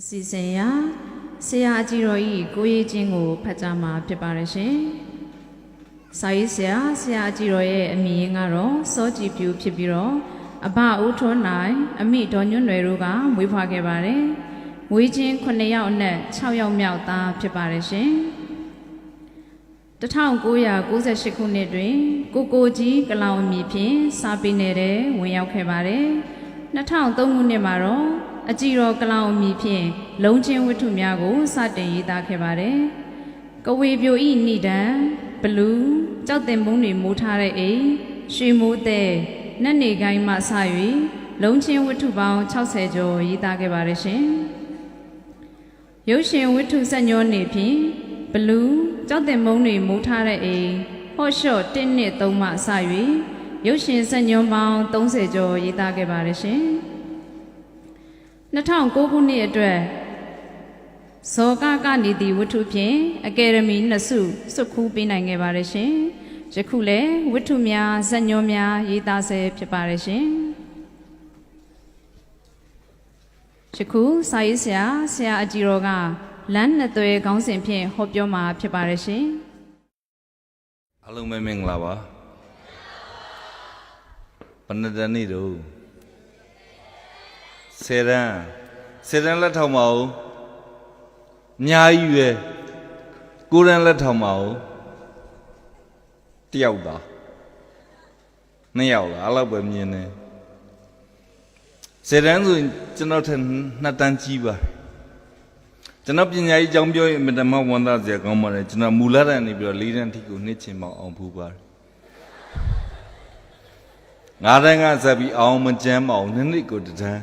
အစီအစဉ်ရဆရာအကြီးတော်ဤကိုရေးချင်းကိုဖတ်ကြားမှာဖြစ်ပါရရှင်။စာရေးဆရာအကြီးတော်ရဲ့အမည်ရင်းကတော့စောကြည်ဖြူဖြစ်ပြီးတော့အဘဦးထွန်းနိုင်အမိဒေါ်ညွန့်နွယ်တို့ကမွေးဖွားခဲ့ပါတယ်။မွေးချင်း9ယောက်အနက်6ယောက်မြောက်သားဖြစ်ပါရရှင်။1998ခုနှစ်တွင်ကိုကြီးကလောင်အမည်ဖြင့်စာပေနယ်ထဲဝင်ရောက်ခဲ့ပါတယ်။2003ခုနှစ်မှာတော့အကြည်တော်ကလောင်အမည်ဖြင့်လုံးချင်းဝတ္ထုများကိုစတင်ရေးသားခဲ့ပါတယ်။ကဝေပြိုဤဏိဒံဘလူးကြောက်တင်ပုံးတွေမိုးထားတဲ့အိမ်ရွှေမိုးတဲ့နတ်နေကိုင်းမှစ၍လုံးချင်းဝတ္ထုပေါင်း60ကျော်ရေးသားခဲ့ပါတယ်ရှင်။ရုပ်ရှင်ဝတ္ထုစက်ညောနေဖြင့်ဘလူးကြောက်တင်ပုံးတွေမိုးထားတဲ့အိမ်ဟော့ရှော့1နှစ်3မှစ၍ရုပ်ရှင်စက်ညွှန်းပေါင်း30ကျော်ရေးသားခဲ့ပါတယ်ရှင်။2009ခုနှစ်အတွက်ဇောကကနေသည့်ဝတ္ထုဖြင့်အကယ်ဒမီ2ဆုစွတ်ခူးပေးနိုင်ခဲ့ပါတယ်ရှင်။ယခုလည်းဝတ္ထုများဇာတ်ညွှန်းများရေးသားဆဲဖြစ်ပါတယ်ရှင်။ယခုစာရေးဆရာအကြီးတော်ကလမ်းနှစ်သွဲခေါင်းစဉ်ဖြင့်ဟောပြောမှာဖြစ်ပါတယ်ရှင်။အားလုံးပဲမင်္ဂလာပါ။ဘယ်နှစ်တနေ့တော့ဆယ်တန်းလက်ထောက်မအောင်အများကြီးပဲကိုရန်လက်ထောက်မအောင်တယောက်သား2ယောက်လားအဲ့လောက်ပဲမြင်တယ်ဆယ်တန်းဆိုရင်ကျွန်တော်ထက်2တန်းကြီးပါကျွန်တော်ပညာရေးအကြောင်းပြောရင်မတမဝန်သားစရာကောင်းပါတယ်ကျွန်တော်မူလတန်းနေပြီးတော့4တန်းထိကိုနှစ်ချင်ပေါအောင်ဖူးပါတယ်9တန်းကဆက်ပြီးအောင်မကျမ်းမအောင်2နှစ်ကိုတန်း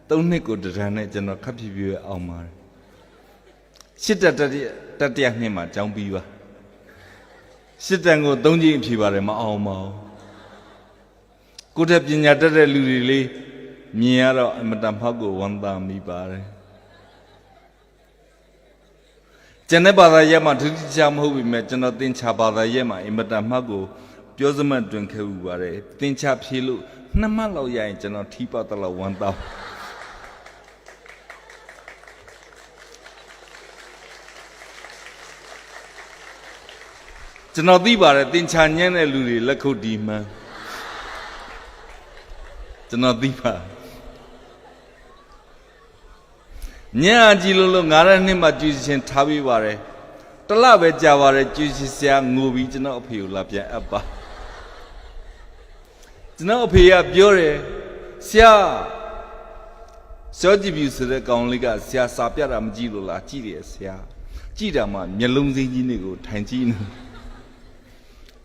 3နှစ်ကိုတန်းနဲ့ကျွန်တော်ခပ်ဖြည်းဖြည်းအောင်ပါတယ်8တတိယနှစ်မှာကျောင်းပြီးပါ8တန်းကို3ကြိမ်ဖြေပါတယ်မအောင်ပါဘူးကိုယ့်ထက်ပညာတတ်တဲ့လူတွေလေးမြင်ရတော့အမတန်ဖောက်ကိုဝန်သားမိပါတယ်ကျန်တဲ့ဘာသာရပ်မှာဒုတိယမဟုတ်ပြီမဲ့ကျွန်တော်သင်္ချာဘာသာရပ်မှာအမတန်မှတ်ကိုပြောစမှတ်တွင်ခဲ့ဥပါတယ်သင်္ချာဖြေလို့2မှတ်လောက်ရရင်ကျွန်တော်ထီးပေါက်တော့ဝန်သားကျွန်တော်သိပါတယ်သင်္ချာညံ့တဲ့လူတွေလက်ခုပ်တီးမှန်းကျွန်တော်သိပါညံ့ကြည့်လို့9ရက်နှစ်မှကြွေးချင်းထားပြီးပါတယ်တလပဲကြာပါတယ်ကြွေးချင်းဆရာငိုပြီးကျွန်တော်အဖေကိုလာပြန်အပ်ပါကျွန်တော်အဖေကပြောတယ်ဆရာစောကြည့်ပြီဆိုတဲ့ကောင်လေးကဆရာစာပြတာမကြည့်လို့လားကြည့်တယ်ဆရာကြည့်တာမှမျက်လုံးစင်းကြီးတွေကိုထိုင်ကြည့်နေ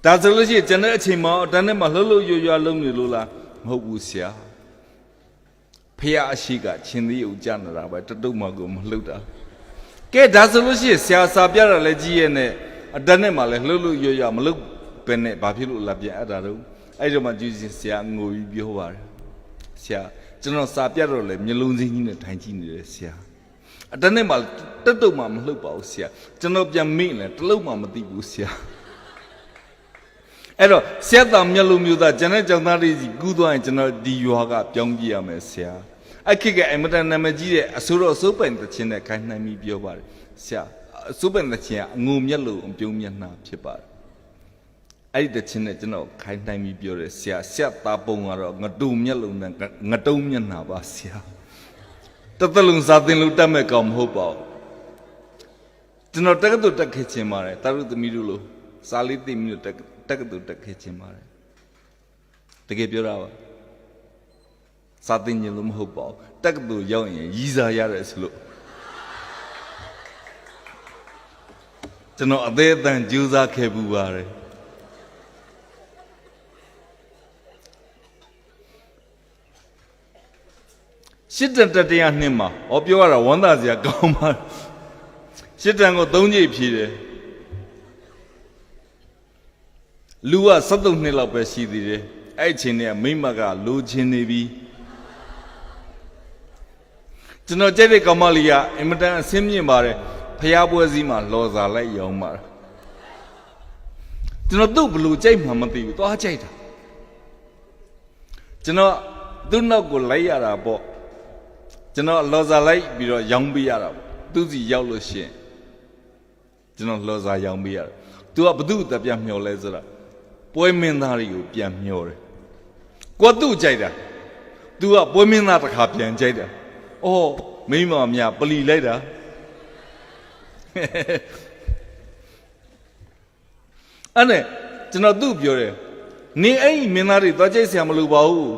ဒါဆိုလို့ရှိရင်ကျွန်တော်အချိန်မှာအတန်းထဲမှာလှုပ်လှုပ်ရွရွလုံးနေလို့လားမဟုတ်ဘူးဆရာဖះအရှိကချင်းသေးကိုကြားနေတာပဲတတုတ်မှကိုမလှုပ်တာကဲဒါဆိုလို့ရှိရင်ဆရာစာပြတာလည်းကြည့်ရဲ့နဲ့အတန်းထဲမှာလည်းလှုပ်လှုပ်ရွရွမလှုပ်ပဲနဲ့ဘာဖြစ်လို့လာပြန်အပ်တာတော့အဲ့တော့မှကြည့်ရင်ဆရာငိုပြီးပြောပါတယ်ဆရာကျွန်တော်စာပြတော့လေမျိုးလုံးစင်းကြီးနဲ့ထိုင်ကြည့်နေတယ်ဆရာအတန်းထဲမှာတတုတ်မှမလှုပ်ပါဘူးဆရာကျွန်တော်ပြန်မေ့လဲတလုံးမှမသိဘူးဆရာအဲ့တော့ဆရာသားမျက်လုံးမျိုးသားကျွန်တော်ကြောင့်သားလေးကြီးကူးသွားရင်ကျွန်တော်ဒီရွာကပြောင်းပြရမယ်ဆရာအဲ့ခေတ်ကအမတန်နာမည်ကြီးတဲ့အဆိုတော်စိုးပိုင်တခြင်းနဲ့ခိုင်းနှိုင်းပြီးပြောပါတယ်ဆရာစိုးပိုင်တခြင်းကအငုံမျက်လုံးအပြုံးမျက်နှာဖြစ်ပါတယ်အဲ့ဒီတခြင်းနဲ့ကျွန်တော်ခိုင်းနှိုင်းပြီးပြောတယ်ဆရာသားပုံကတော့ငတူမျက်လုံးနဲ့ငတုံးမျက်နှာပါဆရာတသက်လုံးစာသင်လို့တတ်မဲ့ကောင်မဟုတ်ပါဘူးကျွန်တော်တက္ကသိုလ်တက်ခဲ့ခြင်းပါတယ်တာရုသမီးတို့လို့စာလေးသိပြီးတော့တက္ကသိုလ်တက်ခဲ့ခြင်းပါတယ်တကယ်ပြောတာပါစာသင်ခြင်းလို့မဟုတ်ပါဘူးတက္ကသိုလ်ရောက်ရင်ရည်စားရတယ်ဆိုလို့ကျွန်တော်အသေးအတန်ကြိုးစားခဲ့ပူပါတယ်ရှစ်တန်တတရားနှစ်မှာဟောပြောရတာဝမ်းသာစရာကောင်းပါရှစ်တန်ကို3ကြိမ်ဖြေတယ်လူက73နှစ်လောက်ပဲရှိသေးတယ်အဲ့အချိန်ကမိမကလိုချင်နေပြီကျွန်တော်ကြိုက်တဲ့ကောင်မလေးကအင်မတန်အဆင်းမြင့်ပါတယ်ဖျားပွဲစည်းမှာလော်စာလိုက်ရောင်းပါကျွန်တော်သူ့ဘလို့ကြိုက်မှမသိဘူးသွားကြိုက်တာကျွန်တော်သူ့နောက်ကိုလိုက်ရတာပေါ့ ကျွန်တော်လော်စာလိုက်ပြီးတော့ရောင်းပေးရတာသူစီရောက်လို့ရှိရင်ကျွန်တော်လော်စာရောင်းပေးရတယ်သူကဘသူ့အသက်ပြန်မျောလဲဆိုတာပွဲမင်းသားတွေကိုပြန်မျောတယ်ကိုသူ့ကြိုက်တာသူကပွဲမင်းသားတစ်ခါပြန်ကြိုက်တာအော်မိမများပလီလိုက်တာအဲ့နဲ့ကျွန်တော်သူ့ပြောတယ်နေအဲ့ဒီမင်းသားတွေသွားကြိတ်ဆရာမလိုပါဘူး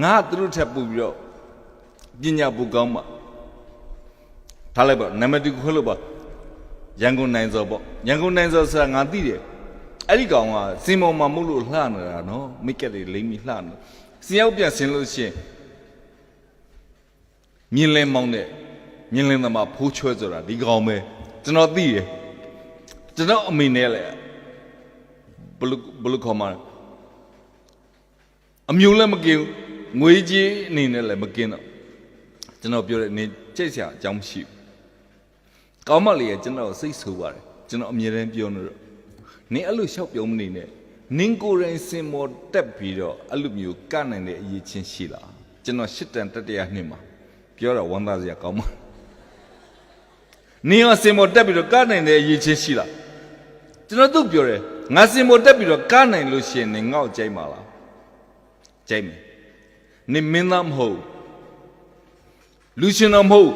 ငါသူတို့ထပ်ပူပြီးတော့ပညာပူကောင်းမှာထားလိုက်ပါနံပါတ်1ခွဲလို့ပါရန်ကုန်နိုင်စောပေါ့ရန်ကုန်နိုင်စောဆိုတာငါသိတယ်အဲ့ဒီကောင်ကစင်မော်မှာမဟုတ်လို့လှနေတာနော်မိတ်ကက်တွေလိမ့်ပြီးလှနေစင်ရောက်ပြန်ဆင်လို့ရှိရင်မြင်းလဲမောင်းတဲ့မြင်းလင်းသမားဖိုးချွဲဆိုတာဒီကောင်ပဲကျွန်တော်သိတယ်ကျွန်တော်အမေနဲ့လေဘလူခေါ်မှာအမျိုးလည်းမกินငွေကြီးအနေနဲ့လည်းမกินတော့ကျွန်တော်ပြောတယ်နေကြိတ်ဆရာအကြောင်းမရှိဘူးကောင်းမလေးကကျွန်တော်စိတ်ဆိုးပါတယ်ကျွန်တော်အမြဲတမ်းပြောနေတော့နင်းအဲ့လိုလျှောက်ပြောမနေနဲ့နင်းကိုယ်တိုင်စင်မော်တက်ပြီးတော့အဲ့လိုမျိုးကနိုင်တဲ့အရေးချင်းရှိလားကျွန်တော်ရှစ်တန်တတရားနှစ်မှာပြောတော့ဝမ်းသာစရာကောင်းပါနင်းရောစင်မော်တက်ပြီးတော့ကနိုင်တဲ့အရေးချင်းရှိလားကျွန်တော်သူ့ပြောတယ်ငါစင်မော်တက်ပြီးတော့ကနိုင်လို့ရှိရင်နင်းငေါ့ကြိုက်ပါလားကြိုက်မယ်နင်းမင်းသားမဟုတ်လူရှင်တော်မဟုတ်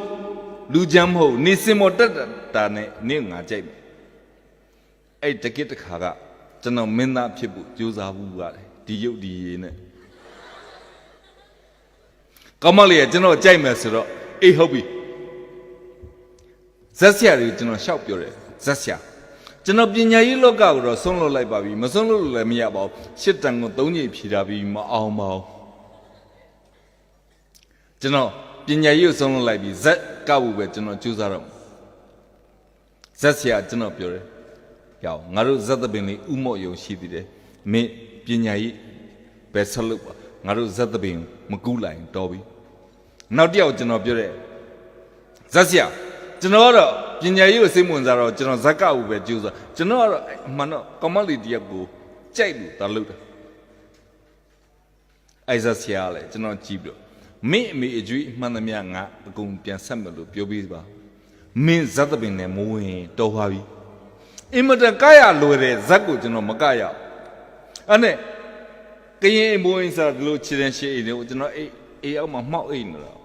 လူချမ်းမဟုတ်နေစင်မော်တက်တာနဲ့နင်းငါကြိုက်မယ်အဲ့တကိတခါကကျွန်တော်မင်းသားဖြစ်ဖို့ကြိုးစားဘူးပါတယ်ဒီရုပ်ဒီရည်နဲ့ကောင်းမလေးကကျွန်တော်ကြိုက်မယ်ဆိုတော့အေးဟုတ်ပြီဇက်ဆရာတွေကိုကျွန်တော်ရှောက်ပြောတယ်ဇက်ဆရာကျွန်တော်ပညာရေးလောကကိုတော့ဆုံးလို့လိုက်ပါပြီမဆုံးလို့လည်းမရပါဘူးရှစ်တန်ကို၃ညဖြေတာပြီးမအောင်ပါဘူးကျွန်တော်ပညာရေးကိုဆုံးလို့လိုက်ပြီးဇက်ကဖို့ပဲကျွန်တော်ကြိုးစားတော့ဇက်ဆရာကျွန်တော်ပြောတယ်ကြောင်ငါတို့ဇက်သပင်လေးဥမော့ယုံရှိသေးတယ်မင်းပညာရေးပဲဆက်လုပ်ပါငါတို့ဇက်သပင်မကူးလိုက်တော်ပြီနောက်တစ်ယောက်ကျွန်တော်ပြောတယ်ဇက်ဆရာကျွန်တော်ကတော့ပညာရေးကိုစိတ်ဝင်စားတော့ကျွန်တော်ဇက်ကဥပဲကြိုးစားကျွန်တော်ကတော့အမှန်တော့ကောမလီတယောက်ကိုကြိုက်လို့တာလုပ်တယ်အဲ့ဇက်ဆရာလည်းကျွန်တော်ကြည့်ပြီးတော့မင်းအမေအကျွေးမှန်သမျှငါအကုန်ပြန်ဆက်မယ်လို့ပြောပြီးပါမင်းဇက်သပင်နဲ့မဝင်တော်ပါပြီအင်မတန်ကာရလွယ်တဲ့ဇက်ကိုကျွန်တော်မကရအဲ့နဲ့ကရင်အမိုးအင်းစားဒီလိုခြေတန်းရှေ့အိမ်တွေကိုကျွန်တော်အေးအောက်မှာမှောက်အိမ်နေတော့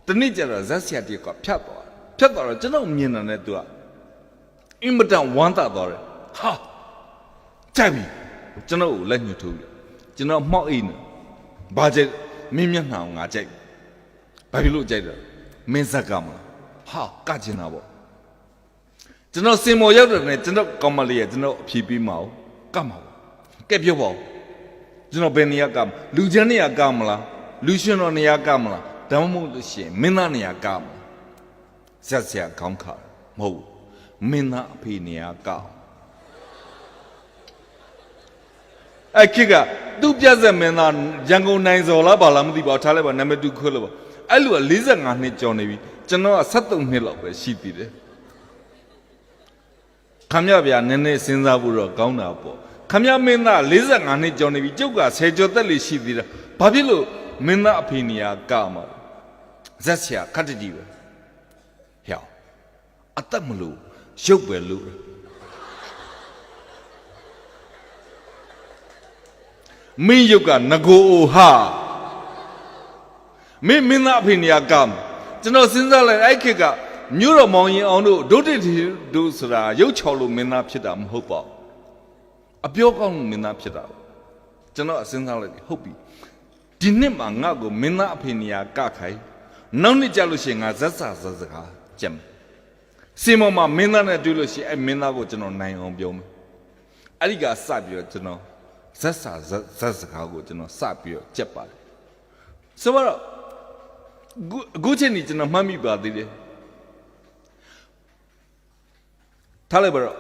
တနေ့ကျတော့ဇက်ဆရာတယောက်ကဖြတ်သွားတော့ကျွန်တော်မြင်တာနဲ့သူကအင်မတန်ဝမ်းသာသွားတယ်ဟာကြိုက်ပြီကျွန်တော်ကိုလက်ညှိုးထိုးတယ်ကျွန်တော်မှောက်အိမ်နေဘာကြိုက်မင်းမျက်နှာကိုငါကြိုက်ဘာဖြစ်လို့ကြိုက်တယ်မင်းဇက်ကမလားဟာကကျင်တာပေါ့ကျွန်တော်စင်မော်ရောက်တယ်နဲ့ကျွန်တော်ကောင်းမလေးရကျွန်တော်အဖြေပေးမအောင်ကတ်မှာပေါ့ကဲပြောပါဦးကျွန်တော်ဘယ်နေရာကမလူချမ်းနေရာကမလားလူရှင်တော်နေရာကမလားဒါမှမဟုတ်လို့ရှိရင်မင်းသားနေရာကမလားဇက်ဆရာခေါင်းခါမဟုတ်မင်းသားအဖေနေရာကအဲ့ခိကသူ့ပြတ်ဆက်မင်းသားရန်ကုန်နိုင်စော်လားဘာလားမသိပါဘူးထားလိုက်ပါနံပါတ်2ခွဲလို့ပါအဲ့လူက45နှစ်ကျော်နေပြီကျွန်တော်က73နှစ်လောက်ပဲရှိသေးတယ်ခမရဗျာနည်းနည်းစဉ်းစားဖို့တော့ကောင်းတာပေါ့ခမရမင်းသား45နှစ်ကျော်နေပြီကျုပ်က10ကျော်သက်လေးရှိသေးတယ်ဘာဖြစ်လို့မင်းသားအဖေနေရာကမှာဇက်ဆရာခတ်တကြီးပဲဟဲ့အသက်မလို့ရုပ်ပဲလို့မင်းရုပ်ကငကိုအိုဟာမင်းသားအဖေနေရာကမှာကျွန်တော်စဉ်းစားလိုက်အဲ့ခေတ်ကမြို့တော်မောင်ရင်အောင်တို့ဒုတိယတို့ဆိုတာရုပ်ချော်လို့မင်းသားဖြစ်တာမဟုတ်ပါဘူးအပြောကောင်းလို့မင်းသားဖြစ်တာကျွန်တော်အစဉ်းစားလိုက်ဟုတ်ပြီဒီနှစ်မှာငါ့ကိုမင်းသားအဖေနေရာကခိုင်းနောက်နှစ်ကြလို့ရှိရင်ငါဇက်စကားကြက်မယ်စင်မော်မှာမင်းသားနဲ့တွေ့လို့ရှိရင်အဲ့မင်းသားကိုကျွန်တော်နိုင်အောင်ပြောမယ်အဲ့ဒီကစပြီးတော့ကျွန်တော်ဇက်စကားကိုကျွန်တော်စပြီးတော့ကြက်ပါတယ်ဆိုတော့အခုချိန်นี้ကျွန်တော်မှတ်မိပါသေးတယ်ထားလိုက်ပါတော့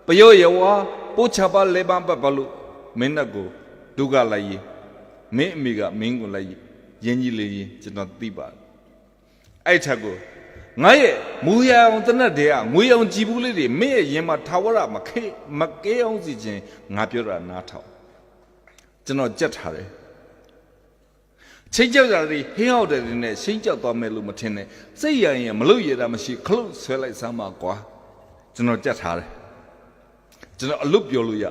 ပယောရဝါပို့ချပါလေပန်းပတ်ပါလို့မင်းနဲ့ကိုဒုက္ခလိုက်ရင်မင်းအမိကမင်းကိုလိုက်ရင်ကြီးလေးရင်ကျွန်တော်သိပါတယ်အဲ့ချက်ကိုငါရဲ့မူရအောင်တနတ်တွေကငွေအောင်ကြည်ဘူးလေးတွေမင်းရဲ့ရင်မှာထာဝရမကဲအောင်စီခြင်းငါပြောတာနားထောင်ကျွန်တော်ကြက်ထားတယ် ချိန်ကြောက်ကြတယ်ဟင်းဟောက်တယ်နဲ့ရှင်းကြောက်သွားမယ်လို့မထင်နဲ့စိတ်ရရင်မလို့ရတာမရှိခလုတ်ဆွဲလိုက်စမ်းပါကွာကျွန်တော်ကြက်ထားတယ်ကျွန်တော်အလွတ်ပြောလို့ရ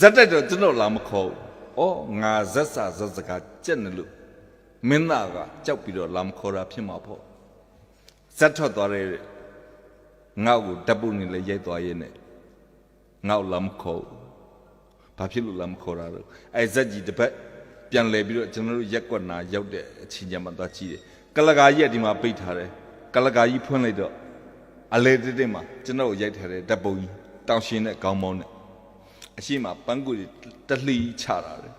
ဇက်တက်တော့ကျွန်တော်လာမခေါ်ဘူးဩငါဇက်စာဇက်စကားကြက်နေလို့မင်းသားကကြောက်ပြီးတော့လာမခေါ်တာဖြစ်မှာပေါ့ဇက်ထွက်သွားတဲ့ငါ့ကိုတပ်ပုတ်နေလဲရိုက်သွားရဲ့နဲ့ငါ့ကိုလာမခေါ်ဘာဖြစ်လို့လာမခေါ်တာတော့အဲဇက်ကြီးတစ်ပတ်ပြန်လဲပြီးတော့ကျွန်တော်တို့ရက်ကွက်နာရောက်တဲ့အချိန်ကျမှသွားကြည့်တယ်ကလကာကြီးကဒီမှာပိတ်ထားတယ်ကလကာကြီးဖွင့်လိုက်တော့အလဲတက်တက်မှာကျွန်တော်ကိုရိုက်ထားတဲ့တပ်ပုတ်ကြီးတောင်ရှင်နဲ့ခေါင်းမောင်းနဲ့အရှိမပန်းကူတလှီချတာတယ်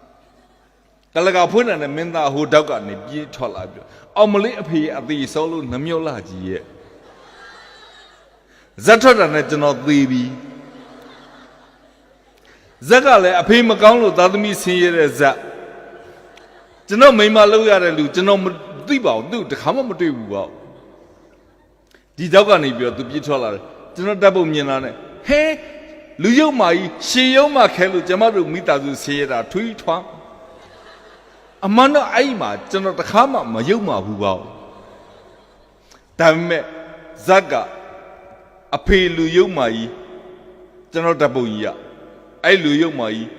ကလကာဖွင့်တဲ့မင်းသားဟိုတောက်ကနေပြေးထွက်လာပြီးအောင်မလေးအဖေအသေးစောလို့နှမြုပ်လာကြီးရဲ့ဇက်ထွက်တာနဲ့ကျွန်တော်သေပြီဇက်ကလည်းအဖေမကောင်းလို့သားသမီးဆင်းရဲတဲ့ဇက်ကျွန်တော်မိမလောက်ရတဲ့လူကျွန်တော်မသိပါဘူးသူတခါမှမတွေ့ဘူးပေါ့ဒီတောက်ကနေပြီးတော့သူပြေးထွက်လာတယ်ကျွန်တော်တပ်ဖို့မြင်လာနဲ့ဟဲလူရုပ်မာကြီးရှေရုံးမှာခဲလို့ကျမတို့မိသားစုဆင်းရဲတာထွီးထွန်းအမှန်တော့အဲ့မှာကျွန်တော်တခါမှမရုပ်မှာဘူးပေါ့ဒါပေမဲ့ဇက်ကအဖေလူရုပ်မာကြီးကျွန်တော်တပ်ဖို့ကြီးရအဲ့လူရုပ်မာကြီး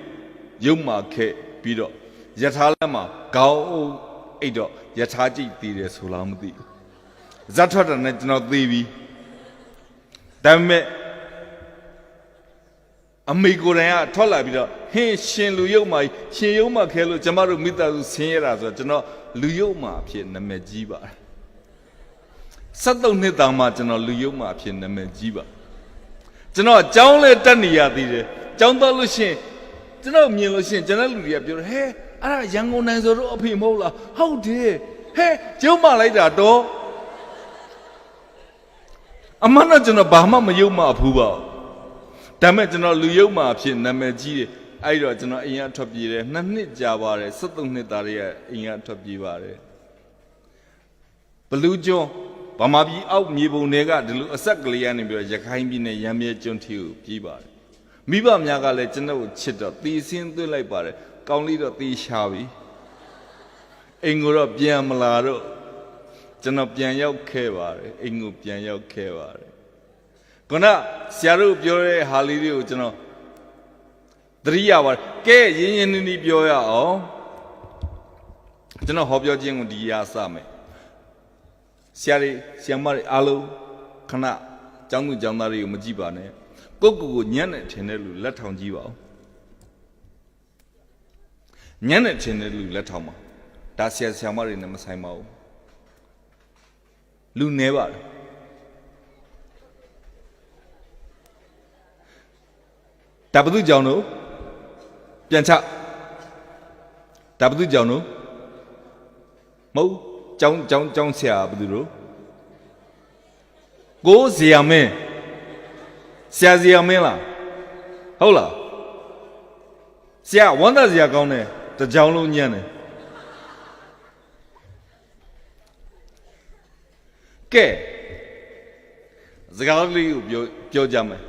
ရုပ်မာခဲပြီးတော့ယထာလက်မှာခေါင်းအိတ်တော့ယထာကြိတ်သေးတယ်ဆိုလားမသိဘူးဇတ်ထွက်တယ်နဲ့ကျွန်တော်သေပြီဒါပေမဲ့အမေကိုယ်တိုင်ကထွက်လာပြီးတော့ဟင်းရှင်လူရုပ်မှာရှင်ရုပ်မှာခဲလို့ကျမတို့မိသားစုဆင်းရဲတာဆိုတော့ကျွန်တော်လူရုပ်မှာအဖြစ်နာမည်ကြီးပါတယ်73နှစ်တောင်မှကျွန်တော်လူရုပ်မှာအဖြစ်နာမည်ကြီးပါကျွန်တော်အကြောင်းလဲတက်နေရသေးတယ်အကြောင်းတော့လို့ရှင်ကျွန်တော်မြင်လို့ရှင်ကျွန်တော်လူတွေကပြောတယ်ဟဲ့အဲ့ဒါရန်ကုန်နိုင်ဆိုတော့အဖေမဟုတ်လားဟုတ်တယ်ဟဲ့ကျုံမလိုက်တာတော့အမှန်တော့ကျွန်တော်ဘာမှမယုံမှဘူးပါဒါမဲ့ကျွန်တော်လူယုံမှအဖြစ်နာမည်ကြီးတယ်အဲ့တော့ကျွန်တော်အိမ်ကထွက်ပြေးတယ်2နှစ်ကြာပါတယ်73နှစ်သားတွေကအိမ်ကထွက်ပြေးပါတယ်ဘလူးကျွန်းဗမာပြည်အောက်မြေပုံတွေကဒီလိုအဆက်ကလေးကနေပြီးတော့ရခိုင်ပြည်နယ်ရမ်းမြဲကျွန်းထီကိုပြေးပါတယ်မိဘများကလည်းကျွန်တော်ကိုချစ်တော့တီးစင်းသွင်းလိုက်ပါတယ်ကောင်းလေးတော့တီးရှာပြီအိမ်ကိုတော့ပြန်မလာတော့ကျွန်တော်ပြန်ရောက်ခဲ့ပါတယ်အိမ်ကိုပြန်ရောက်ခဲ့ပါတယ်ခုနဆရာတို့ပြောတဲ့ဟာလေးတွေကိုကျွန်တော်သတိရပါတယ်ကဲရင်းရင်းနှီးနှီးပြောရအောင်ကျွန်တော်ဟောပြောခြင်းကိုဒီရစမယ်ဆရာတွေဆရာမတွေအားလုံးခဏကျောင်းသူကျောင်းသားတွေကိုမကြည့်ပါနဲ့ကိုညံ့နဲ့ထင်တဲ့လူလက်ထောင်ကြည့်ပါဦးညံ့နဲ့ထင်တဲ့လူလက်ထောင်ပါဒါဆရာဆရာမတွေနဲ့မဆိုင်ပါဘူးလူနေပါတယ်ဒါဘုသူကြောင့်တို့ပြန်ချဒါဘုသူကြောင့်တို့မဟုတ်ကျောင်းဆရာဘုသူတို့ကိုဇေယမင်းဆရာဇေယမင်းလားဟုတ်လားဆရာဝမ်းသာဆရာကောင်းတယ်တကြောင်လုံးညံ့တယ်ကဲစကားလေးကိုပြောကြမယ်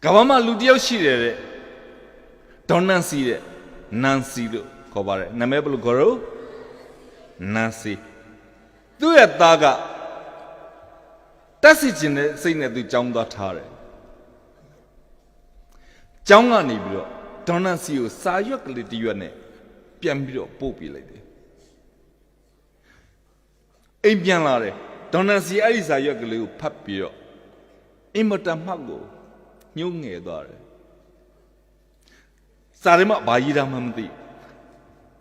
ကဘာမှလူတယောက်ရှိတယ်တဲ့ဒေါ်နန်စီတဲ့နန်စီလို့ခေါ်ပါတယ်နာမည်ဘယ်လိုခေါ်တော့နန်စီသူ့ရဲ့သားကတက်စီခြင်းနဲ့စိတ်နဲ့သူကြောင်းသွားထားတယ်ကြောင်းကနေပြီးတော့ဒေါ်နန်စီကိုစာရွက်ကလေးတစ်ရွက်နဲ့ပြန်ပြီးတော့ပို့ပေးလိုက်တယ်အိမ်ပြန်လာတယ်ဒေါ်နန်စီအဲ့ဒီစာရွက်ကလေးကိုဖတ်ပြီးတော့အင်မတန်မှတ်ကိုညှိုးငယ်သွားတယ်စာထဲမှာဘာရေးတာမှမသိ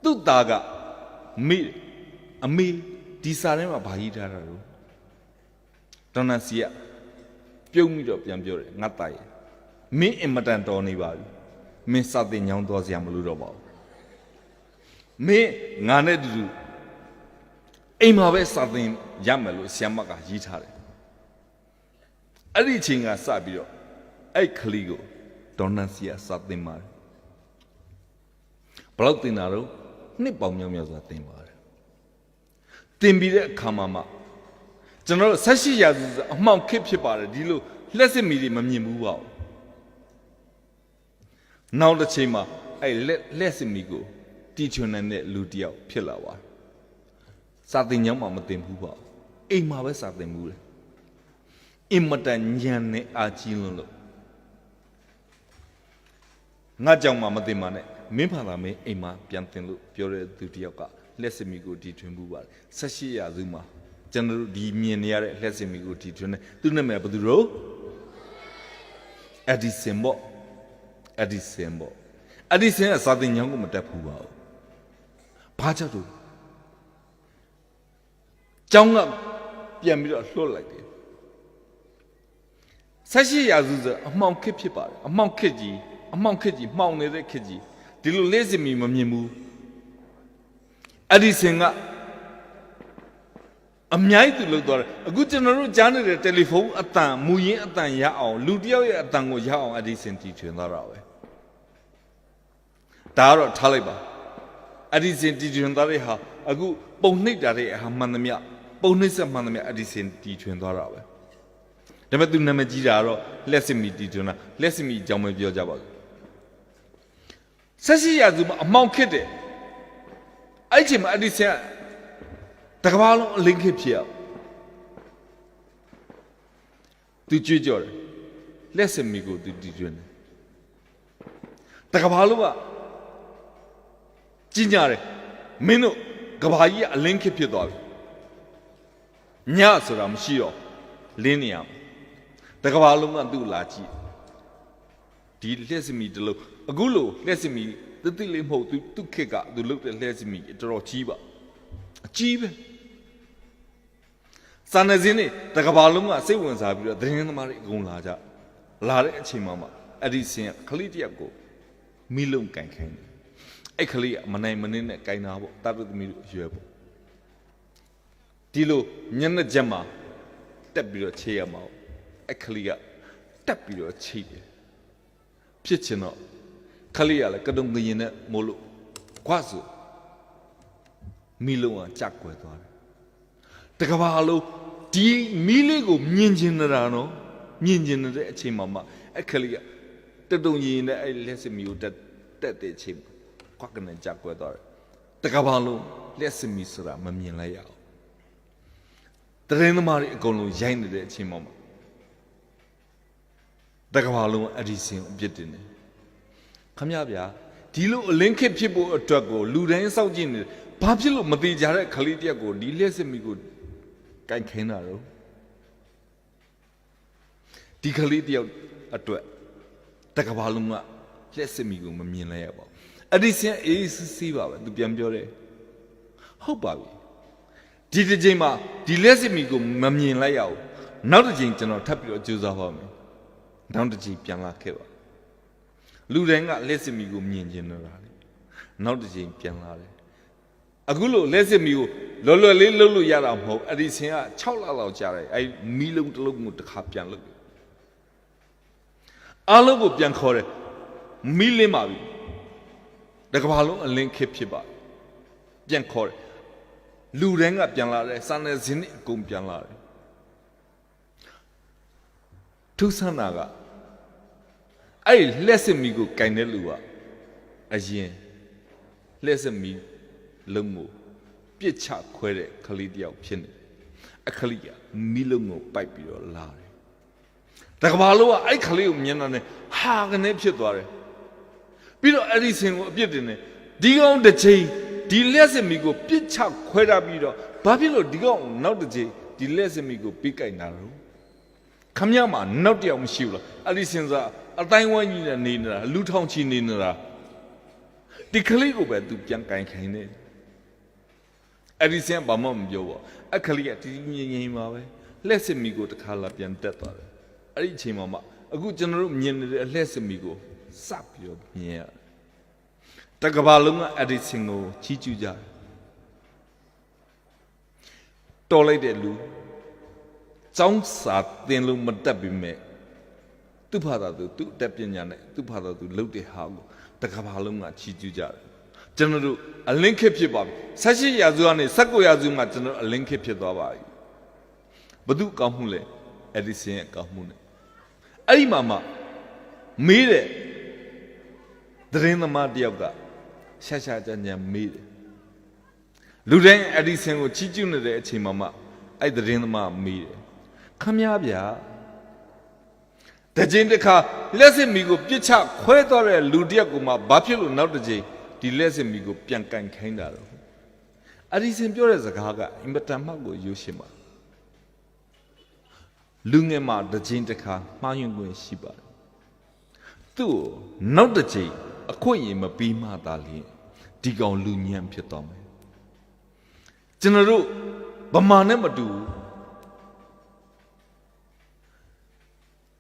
သူ့သားကအမေဒီစာထဲမှာဘာရေးထားတာလို့ဒေါ်နန်စီကပြုံးပြီးတော့ပြန်ပြောတယ်ငါသားရဲ့မင်းအင်မတန်တော်နေပါပြီမင်းစာသင်ညောင်းသွားစရာမလိုတော့ပါဘူးမင်းငါနဲ့တူတူအိမ်မှာပဲစာသင်ရမယ်လို့ဆရာမကရေးထားတယ်အဲ့ဒီအချိန်ကစပြီးတော့အဲ့ခလီကိုဒေါ်နန်စီကစာသင်ပါတယ်ဘလောက်သင်တာတော့နှစ်ပေါင်းများများစွာသင်ပါတယ်သင်ပြီးတဲ့အခါမှာကျွန်တော်တို့18ရာစုအမှောင်ခစ်ဖြစ်ပါတယ်ဒီလိုလက်စစ်မီတွေမမြင်ဘူးပါဘူးနောက်တစ်ချိန်မှာအဲ့လက်စစ်မီကို တီချွန်းတဲ့လူတယောက်ဖြစ်လာပါစာသင်ကျောင်းမှာမသင်ဘူးပါအိမ်မှာပဲစာသင်ဘူးလေအင်မတန်ညံနဲ့အာကြီးလို့ငါကြောင့်မှမသင်ပါနဲ့မင်းဖာသာမင်းအိမ်မှာပြန်သင်လို့ပြောတဲ့သူတယောက်ကလက်စမီကိုတီထွန်းဘူးပါတယ်18ရာစုမှာကျွန်တော်တို့ဒီမြင်နေရတဲ့လက်စမီကိုတီထွန်းတယ်သူနာမည်ဘယ်သူတော့အဒီစင်ဘောအဒီစင်ကစာသင်ကျောင်းကိုမတက်ဘူးပါဘူးဘာကြောင့်လို့ကျောင်းကပြန်ပြီးတော့လှုပ်လိုက်တယ်18ရာစုဆိုအမှောင်ခစ်ဖြစ်ပါတယ်အမှောင်ခစ်ကြီးမှောင်နေတဲ့ခစ်ကြီးဒီလိုလက်စမီမမြင်ဘူးအဒီစင်ကအမြိုက်သူလောက်သွားတယ်အခုကျွန်တော်တို့ကြားနေတဲ့တယ်လီဖုန်းအတန်မူရင်းအတန်ရအောင်လူတယောက်ရဲ့အတန်ကိုရအောင်အဒီစင်တီထွင်သွားတာပဲဒါကတော့ထားလိုက်ပါအဒီစင်တီထွင်သွားတဲ့ဟာအခုပုံနှိပ်တာတဲ့ဟာမှန်သမျှပုံနှိပ်ဆက်မှန်သမျှအဒီစင်တီထွင်သွားတာပဲဒါပေမဲ့သူနာမည်ကြီးတာကတော့လက်စမီတီထွင်တာလက်စမီအကြောင်းပဲပြောကြပါ18ရာစုမှာအမှောင်ခစ်တယ်အဲ့ချိန်မှာအဒီစင်တကဘာလုံးအလင်းခစ်ဖြစ်အောင်သူကြွကြော်တယ်လက်စမီကိုသူတီထွင်တယ်တကဘာလုံးကကြီးညာတယ်မင်းတို့ကဘာကြီးကအလင်းခစ်ဖြစ်သွားပြီညဆိုတာမရှိတော့လင်းနေရတကဘာလုံးကသူ့လာကြည့်ဒီလက်စမီတလို့အခုလို့လက်စမီတိလေးမဟုတ်သူခက်ကသူလုတ်တဲ့လက်စမီတော်တော်ကြီးပါအကြီးပဲစာနယ်ဇင်းတွေတကဘာလုံးကစိတ်ဝင်စားပြီးတော့သတင်းသမားတွေအကုန်လာတဲ့အချိန်မှာအဲ့ဒီစင်ကခလေးတယောက်ကိုမိလုံးကန်ခိုင်းတယ်အဲ့ခလေးကမနိုင်မနှင်းနဲ့ကန်တာပေါ့တာတုသမီးတို့ရွယ်ပေါ့ဒီလိုညနေချက်မှာတက်ပြီးတော့ခြေရမှာအဲ့ခလေးကတက်ပြီးတော့ခြေတယ်ဖြစ်ချင်တော့ခလေးရလဲကတုံကရင်နဲ့မို့လို့ခွာစုမိလုံးကကြက်ွယ်သွားတယ်တကဘာလုံးဒီမီးလေးကိုမြင်ကျင်နေတာနော်မြင်ကျင်နေတဲ့အချိန်မှာအခလေးကတတုံရင်နဲ့အဲ့လက်စမီကိုတက်တဲ့အချိန်ခွက်ကနေကြက်ွယ်သွားတယ်တကဘာလုံးလက်စမီဆိုတာမမြင်လိုက်ရအောင်တရင်သမားတွေအကုန်လုံးရိုက်နေတဲ့အချိန်မှာတကဘာလုံးအဒီစင်အပြစ်တင်တယ်ခမရဗျာဒီလိုအလင်းခစ်ဖြစ်ဖို့အတွက်ကိုလူတိုင်းစောင့်ကြည့်နေတယ်ဘာဖြစ်လို့မတိကြတဲ့ခလေးတယောက်ကိုဒီလက်စမီကိုကိုင်ခိုင်းတာတော့ဒီခလေးတယောက်အတွက်တကဘာလုံးကလက်စမီကိုမမြင်လိုက်ရပါဘူးအဒီစင်အေးစီးပါပဲသူပြန်ပြောတယ်ဟုတ်ပါပြီဒီတစ်ချိန်မှာဒီလက်စမီကိုမမြင်လိုက်ရအောင်နောက်တစ်ချိန်ကျွန်တော်ထပ်ပြီးတော့ကြိုးစားပါမယ်နောက်တစ်ချိန်ပြန်လာခဲ့ပါလူတိုင်းကလက်စမီကိုမြင်ကျင်နေတာလေနောက်တစ်ချိန်ပြန်လာတယ်အခုလို့လက်စမီကိုလော်လော်လေးလှုပ်လို့ရတာမဟုတ်အဲ့ဒီဆင်က6လလောက်ကြာတယ်အဲ့မီးလုံးတစ်လုံးကိုတစ်ခါပြန်လှုပ်အားလုံးကိုပြန်ခေါ်တယ်မီးလင်းပါပြီတကဘာလုံးအလင်းခစ်ဖြစ်ပါပြန်ခေါ်တယ်လူတိုင်းကပြန်လာတယ်စာနယ်ဇင်းတွေအကုန်ပြန်လာတယ်ထုဆန္ဒကအဲ့လက်စမီကိုကင်တဲ့လူကအရင်လက်စမီလုံးကိုပြစ်ချခွဲတဲ့ခလေးတယောက်ဖြစ်နေအခလေးကမီးလုံးကိုပိုက်ပြီးတော့လာတယ်တကဘာလုံးကအဲ့ခလေးကိုမြင်တာနဲ့ဟာကနေဖြစ်သွားတယ်ပြီးတော့အဲ့ဒီစင်ကိုအပြစ်တင်တယ်ဒီကောင်တစ်ချိန်ဒီလက်စမီကိုပြစ်ချခွဲတာပြီးတော့ဘာဖြစ်လို့ဒီကောင်နောက်တစ်ချိန်ဒီလက်စမီကိုပြီးကြိုင်တာတော့ခမရမှာနောက်တယောက်မရှိဘူးလားအဲ့ဒီစင်စားအတိုင်းဝိုင်းကြီးနဲ့နေနေတာလူထောင်ချီနေနေတာဒီခလေးကိုပဲသူပြန်ကင်ခိုင်းတယ်အဲ့ဒီစင်ဘာမှမပြောပါအခလေးကတီးငြိမ်ပါပဲလက်စမီကိုတစ်ခါလာပြန်တက်သွားတယ်အဲ့ဒီအချိန်မှာအခုကျွန်တော်တို့မြင်နေတဲ့အလက်စမီကိုစပ်ပြီးတော့မြင်ရတကဘာလုံးကအဲ့ဒီစင်ကိုချီးကျူးကြတယ်တော်လိုက်တဲ့လူကျောင်းစာသင်လို့မတက်ပြီမဲ့သူ့ဘာသာသူအတက်ပညာနဲ့သူ့ဘာသာသူလုပ်တဲ့ဟာကိုတကဘာလုံးကချီးကျူးကြတယ်ကျွန်တော်တို့အလင်းခစ်ဖြစ်ပါပြီ18ရာစုကနေ19ရာစုမှာကျွန်တော်အလင်းခစ်ဖြစ်သွားပါပြီဘသူကောင်းမှုလဲအဲ့ဒီစင်ရဲ့ကောင်းမှုနဲ့အဲ့ဒီမှာမေးတဲ့သတင်းသမားတယောက်က ရှာကြံမေးတယ်လူတိုင်းအဒီဆင်ကိုချီးကျူးနေတဲ့အချိန်မှာအဲ့သတင်းသမားမေးတယ်ခမည်းဗျာတကြိမ်တစ်ခါလက်စစ်မီကိုပြစ်ချခွဲသွားတဲ့လူတစ်ယောက်ကိုမှဘာဖြစ်လို့နောက်တစ်ကြိမ်ဒီလက်စစ်မီကိုပြန်ကန်ခိုင်းတာတော့အဒီဆင်ပြောတဲ့စကားကအင်မတန်မှကိုရိုးရှင်းပါလူငယ်မှာတကြိမ်တစ်ခါမှားယွင်းခွင့်ရှိပါတယ်သူ့နောက်တစ်ကြိမ်အခွင့်အရေးမပြီးမှသာလျှင်ဒီကောင်လူညံ့ဖြစ်သွားမယ်ကျွန်တော်တို့ဗမာနဲ့မတူ